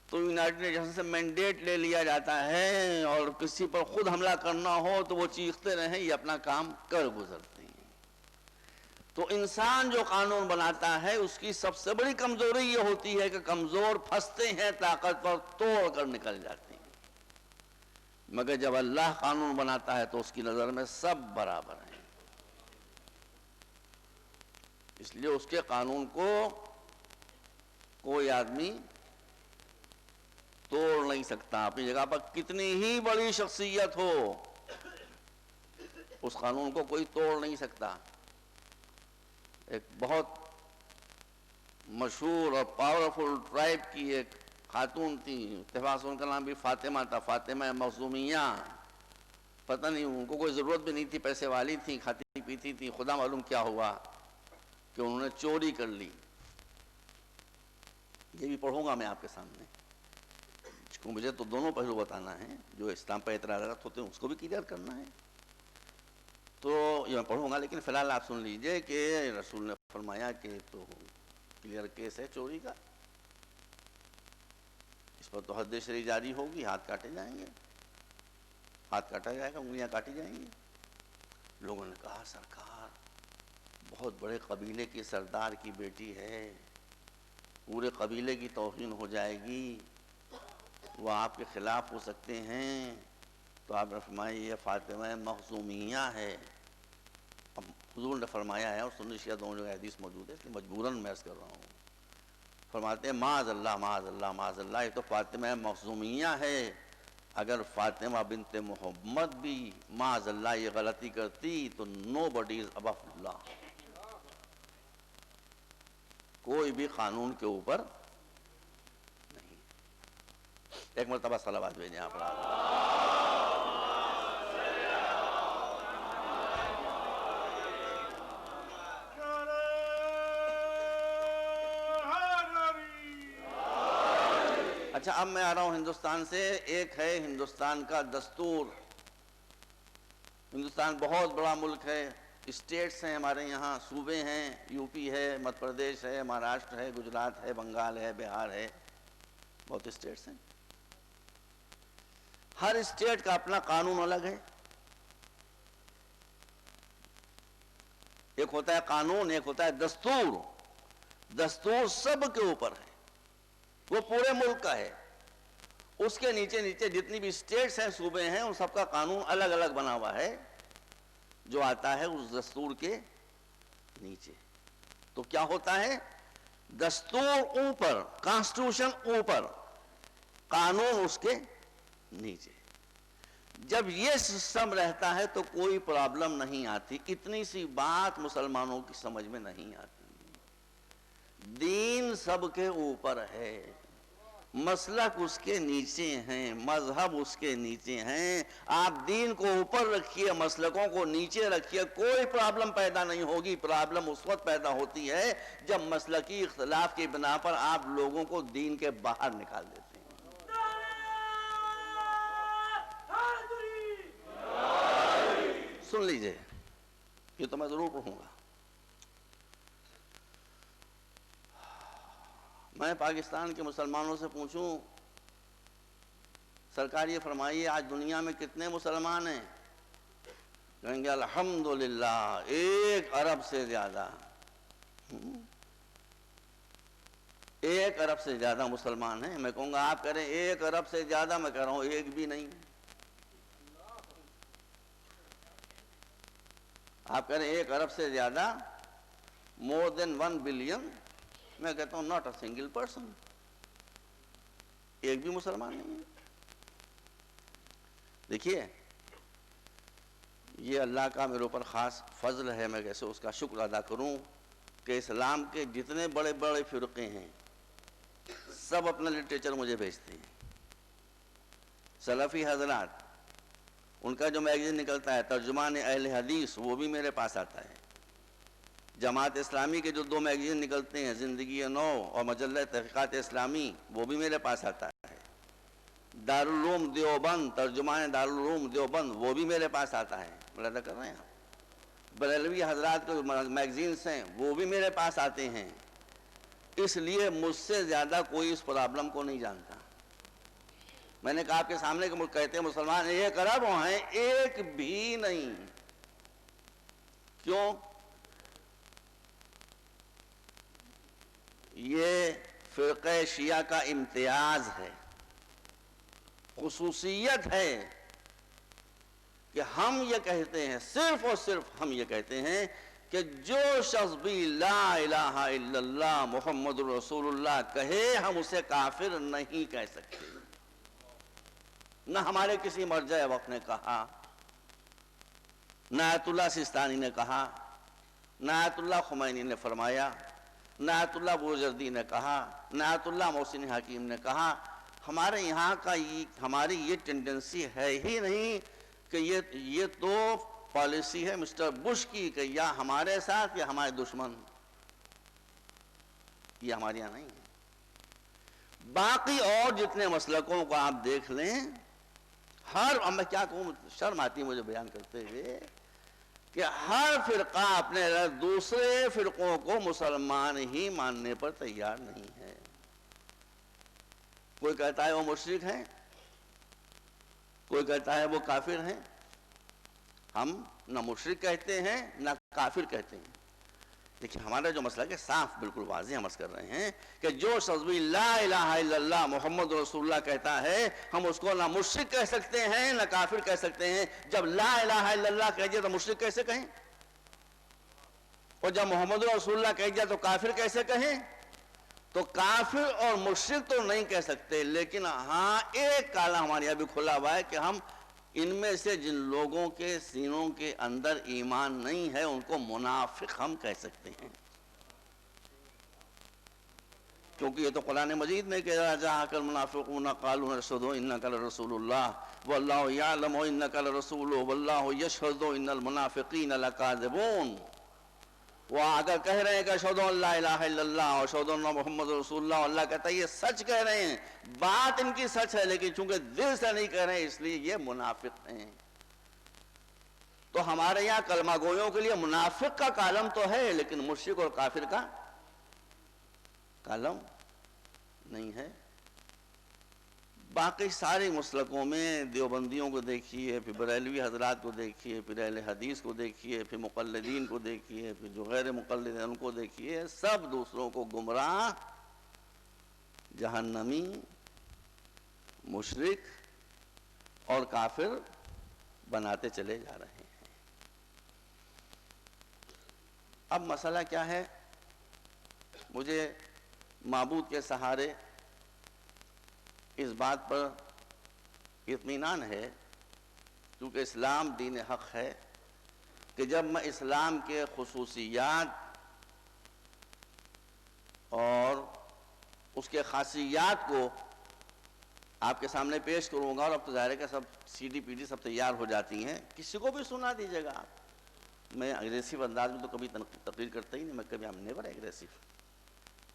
تو یونائٹڈ نیشن سے مینڈیٹ لے لیا جاتا ہے، اور کسی پر خود حملہ کرنا ہو تو وہ چیختے رہیں، یہ اپنا کام کر گزرتے ہیں. تو انسان جو قانون بناتا ہے اس کی سب سے بڑی کمزوری یہ ہوتی ہے کہ کمزور پھنستے ہیں، طاقتور توڑ کر نکل جاتے ہیں. مگر جب اللہ قانون بناتا ہے تو اس کی نظر میں سب برابر ہیں. اس لیے اس کے قانون کو کوئی آدمی توڑ نہیں سکتا. اپنی جگہ پر کتنی ہی بڑی شخصیت ہو، اس قانون کو کوئی توڑ نہیں سکتا. ایک بہت مشہور اور پاورفل ٹرائب کی ایک خاتون تھی، اتفاق سے ان کا نام بھی فاطمہ تھا، فاطمہ مخزومیہ. پتہ نہیں ان کو کوئی ضرورت بھی نہیں تھی، پیسے والی تھی، کھاتی پیتی تھی. خدا معلوم کیا ہوا کہ انہوں نے چوری کر لی. یہ بھی پڑھوں گا میں آپ کے سامنے، مجھے تو دونوں پہلو بتانا ہے، جو اسلام پر اعتراضات ہوتے ہیں اس کو بھی کلیئر کرنا ہے. تو یہ میں پڑھوں گا، لیکن فی الحال آپ سن لیجئے کہ رسول نے فرمایا کہ تو کلیئر کیس ہے چوری کا، اس پر تو حد شرعی جاری ہوگی، ہاتھ کاٹے جائیں گے، ہاتھ کاٹا جائے گا، انگلیاں کاٹی جائیں گی. لوگوں نے کہا سرکار بہت بڑے قبیلے کی سردار کی بیٹی ہے، پورے قبیلے کی توہین ہو جائے گی، وہ آپ کے خلاف ہو سکتے ہیں. تو آپ نے فرمایا یہ فاطمہ مخزومیہ ہے. اب حضور نے فرمایا ہے، اور سنی شیعہ دونوں جگہ حدیث موجود ہے، اس لیے مجبوراً میں عرض کر رہا ہوں. فرماتے ہیں معاذ اللہ معاذ اللہ معاذ اللہ، یہ تو فاطمہ مخزومیہ ہے. اگر فاطمہ بنت محمد بھی معاذ اللہ یہ غلطی کرتی تو نو بڈی از ابو اللہ، کوئی بھی قانون کے اوپر نہیں. ایک مرتبہ صلوات بھیجیں آپ پر. اچھا اب میں آ رہا ہوں ہندوستان سے. ایک ہے ہندوستان کا دستور، ہندوستان بہت بڑا ملک ہے، اسٹیٹس ہیں ہمارے یہاں، صوبے ہیں، یو پی ہے، مدھیہ پردیش ہے، مہاراشٹر ہے، گجرات ہے، بنگال ہے، بہار ہے، بہت اسٹیٹس ہیں. ہر اسٹیٹ کا اپنا قانون الگ ہے. ایک ہوتا ہے قانون، ایک ہوتا ہے دستور. دستور سب کے اوپر ہے، وہ پورے ملک کا ہے. اس کے نیچے نیچے جتنی بھی اسٹیٹس ہیں، صوبے ہیں، ان سب کا قانون الگ الگ بنا ہوا ہے جو آتا ہے اس دستور کے نیچے. تو کیا ہوتا ہے؟ دستور اوپر، کانسٹیٹیوشن اوپر، قانون اس کے نیچے. جب یہ سسٹم رہتا ہے تو کوئی پرابلم نہیں آتی. اتنی سی بات مسلمانوں کی سمجھ میں نہیں آتی. دین سب کے اوپر ہے، مسلک اس کے نیچے ہیں، مذہب اس کے نیچے ہیں. آپ دین کو اوپر رکھیے، مسلکوں کو نیچے رکھیے، کوئی پرابلم پیدا نہیں ہوگی. پرابلم اس وقت پیدا ہوتی ہے جب مسلکی اختلاف کی بنا پر آپ لوگوں کو دین کے باہر نکال دیتے ہیں. سن لیجئے، یہ تو میں ضرور پڑھوں گا. میں پاکستان کے مسلمانوں سے پوچھوں، سرکار یہ فرمائیے آج دنیا میں کتنے مسلمان ہیں؟ کہیں گے الحمدللہ 1 ارب سے زیادہ. 1 ارب سے زیادہ مسلمان ہیں. میں کہوں گا آپ کہہ رہے ہیں 1 ارب سے زیادہ، میں کہہ رہا ہوں 1 بھی نہیں. آپ کہہ رہے ہیں 1 ارب سے زیادہ، more than 1 billion. میں کہتا ہوں not a single person. 1 بھی مسلمان نہیں ہے. دیکھیے یہ اللہ کا میرے اوپر خاص فضل ہے. میں کیسے اس کا شکر ادا کروں کہ اسلام کے جتنے بڑے بڑے فرقے ہیں سب اپنا لٹریچر مجھے بھیجتے ہیں. سلفی حضرات، ان کا جو میگزین نکلتا ہے ترجمان اہل حدیث، وہ بھی میرے پاس آتا ہے. جماعت اسلامی کے جو 2 میگزین نکلتے ہیں، زندگی نو اور مجلہ تحقیقات اسلامی، وہ بھی میرے پاس آتا ہے. دارالعلوم دیوبند، ترجمان دارالعلوم دیوبند، وہ بھی میرے پاس آتا ہے. ملاحظہ کر رہے ہیں آپ؟ بریلوی حضرات کے میگزینس ہیں وہ بھی میرے پاس آتے ہیں. اس لیے مجھ سے زیادہ کوئی اس پرابلم کو نہیں جانتا. میں نے کہا آپ کے سامنے کہ کہتے ہیں مسلمان 1 ارب ہیں، 1 بھی نہیں. کیوں؟ یہ فرقہ شیعہ کا امتیاز ہے، خصوصیت ہے کہ ہم یہ کہتے ہیں، صرف اور صرف ہم یہ کہتے ہیں کہ جو شخص بھی لا الہ الا اللہ محمد رسول اللہ کہے، ہم اسے کافر نہیں کہہ سکتے. نہ ہمارے کسی مرجع وقت نے کہا، نہ آیت اللہ سستانی نے کہا، نہ آیت اللہ خمینی نے فرمایا، نہ آیت اللہ بوجردی نے کہا، نہ آیت اللہ محسن حکیم نے کہا. ہمارے یہاں کا ہماری یہ ٹینڈنسی ہے ہی نہیں کہ یہ تو پالیسی ہے مسٹر بش کی کہ یا ہمارے ساتھ یا ہمارے دشمن. یہ ہمارے یہاں نہیں ہے. باقی اور جتنے مسلکوں کو آپ دیکھ لیں، میں کیا کہوں، شرم آتی ہے مجھے بیان کرتے ہوئے کہ ہر فرقہ اپنے دوسرے فرقوں کو مسلمان ہی ماننے پر تیار نہیں ہے. کوئی کہتا ہے وہ مشرک ہیں، کوئی کہتا ہے وہ کافر ہیں. ہم نہ مشرک کہتے ہیں نہ کافر کہتے ہیں. دیکھیں ہمارا جو مسئلہ ہے صاف بالکل واضح ہم کر رہے ہیں کہ جو شخص بھی لا الہ الا اللہ محمد رسول اللہ کہتا ہے، ہم اس کو نہ مشرک کہہ سکتے ہیں نہ کافر کہہ سکتے ہیں. جب لا الہ الا اللہ کہہ دیا تو مشرک کیسے کہیں؟ اور جب محمد رسول اللہ کہہ دیا تو کافر کیسے کہیں؟ تو کافر اور مشرک تو نہیں کہہ سکتے، لیکن ہاں ایک کالا ہمارے یہاں بھی کھلا ہوا ہے کہ ہم ان میں سے جن لوگوں کے سینوں کے اندر ایمان نہیں ہے ان کو منافق ہم کہہ سکتے ہیں. کیونکہ یہ تو قرآن مجید میں کہہ رہا جاءک المنافقون قالوا نشهد انک لرسول اللہ واللہ یعلم انک لرسول واللہ یشهد ان المنافقین لکاذبون. وہ اگر کہہ رہے ہیں کہ اشہد ان لا الہ الا اللہ اور اشہد ان محمد رسول اللہ، اللہ کہتا ہے یہ سچ کہہ رہے ہیں، بات ان کی سچ ہے، لیکن چونکہ دل سے نہیں کہہ رہے ہیں اس لیے یہ منافق ہیں. تو ہمارے یہاں کلمہ گویوں کے لیے منافق کا کالم تو ہے، لیکن مشرک اور کافر کا کالم نہیں ہے۔ باقی سارے مسلکوں میں دیوبندیوں کو دیکھیے، پھر بریلوی حضرات کو دیکھیے، پھر اہل حدیث کو دیکھیے، پھر مقلدین کو دیکھیے، پھر جو غیر مقلد ہیں ان کو دیکھیے، سب دوسروں کو گمراہ، جہنمی، مشرک اور کافر بناتے چلے جا رہے ہیں۔ اب مسئلہ کیا ہے؟ مجھے معبود کے سہارے اس بات پر اطمینان ہے، کیونکہ اسلام دین حق ہے، کہ جب میں اسلام کے خصوصیات اور اس کے خاصیات کو آپ کے سامنے پیش کروں گا، اور اب تو ظاہر ہے کہ سب سی ڈی پی ڈی سب تیار ہو جاتی ہیں، کسی کو بھی سنا دیجیے گا آپ۔ میں اگریسو انداز میں تو کبھی تقریر کرتا ہی نہیں، میں کبھی نیور ایگریسو،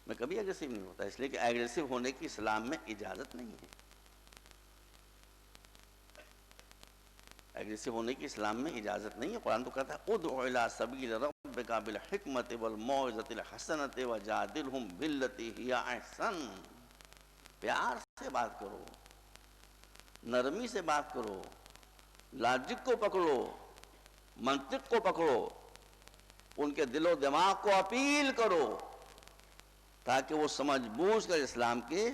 میں کبھی ایگریسو نہیں ہوتا، اس لیے کہ ایگریسو ہونے کی اسلام میں اجازت نہیں ہے۔ ایگریسو ہونے کی اسلام میں اجازت نہیں ہے۔ قرآن تو کہتا ہے ادع الی سبیل ربک بالحکمۃ والموعظۃ الحسنۃ وجادلھم باللتی ہی احسن۔ پیار سے بات کرو، نرمی سے بات کرو، لاجک کو پکڑو، منطق کو پکڑو، ان کے دل و دماغ کو اپیل کرو، تاکہ وہ سمجھ بوجھ کر اسلام کے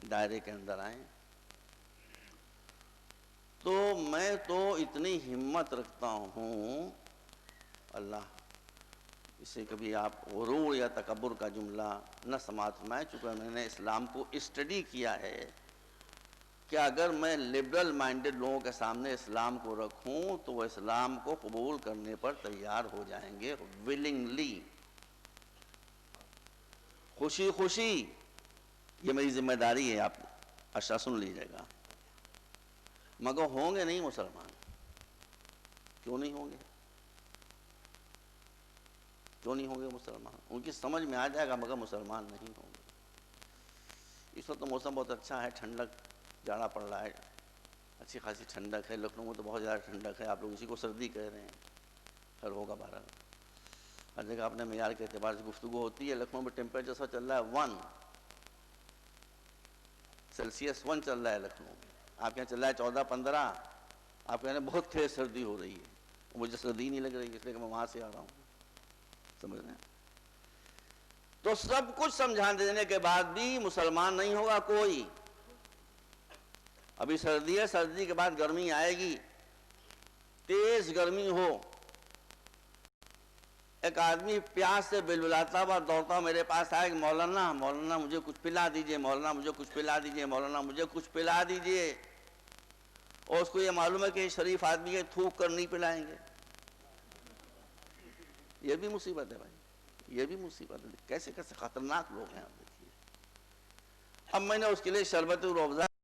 دائرے کے اندر آئیں۔ تو میں تو اتنی ہمت رکھتا ہوں، اللہ اسے کبھی آپ غرور یا تکبر کا جملہ نہ سماعت فرمائیں، چونکہ میں نے اسلام کو اسٹڈی کیا ہے، کہ اگر میں لبرل مائنڈڈ لوگوں کے سامنے اسلام کو رکھوں تو وہ اسلام کو قبول کرنے پر تیار ہو جائیں گے، willingly، خوشی خوشی۔ یہ میری ذمہ داری ہے، آپ اشرا سن لیجیے گا، مگر ہوں گے نہیں مسلمان۔ کیوں نہیں ہوں گے؟ کیوں نہیں ہوں گے مسلمان؟ ان کی سمجھ میں آ جائے گا، مگر مسلمان نہیں ہوں گے۔ اس وقت تو موسم بہت اچھا ہے، ٹھنڈک، جاڑا پڑ رہا ہے، اچھی خاصی ٹھنڈک ہے۔ لکھنؤ میں تو بہت زیادہ ٹھنڈک ہے، آپ لوگ اسی کو سردی کہہ رہے ہیں، خیر ہوگا 12۔ ہر جگہ اپنے معیار کے اعتبار سے گفتگو ہوتی ہے۔ لکھنؤ میں ٹیمپریچر سا چل رہا ہے 1 سیلسیس 1 چل رہا ہے لکھنؤ میں، آپ کے یہاں چل رہا ہے 14-15، آپ کے یہاں بہت تیز سردی ہو رہی ہے، مجھے سردی نہیں لگ رہی، اس لیے کہ میں وہاں سے آ رہا ہوں، سمجھ رہے ہیں؟ تو سب کچھ سمجھا دینے کے بعد بھی مسلمان نہیں ہوگا کوئی۔ ابھی سردی ہے، سردی کے بعد گرمی آئے گی، تیز گرمی ہو، ایک آدمی پیاس سے بلبلاتا ہوا دوڑتا میرے پاس آئے کہ مولانا مولانا مجھے کچھ پلا دیجئے، مولانا مجھے کچھ پلا دیجئے، مولانا مجھے کچھ پلا دیجئے، اور اس کو یہ معلوم ہے کہ یہ شریف آدمی ہے، تھوک کر نہیں پلائیں گے۔ یہ بھی مصیبت ہے بھائی، یہ بھی مصیبت ہے، کیسے کیسے خطرناک لوگ ہیں آپ دیکھیے۔ اب میں نے اس کے لیے شربت روح افزا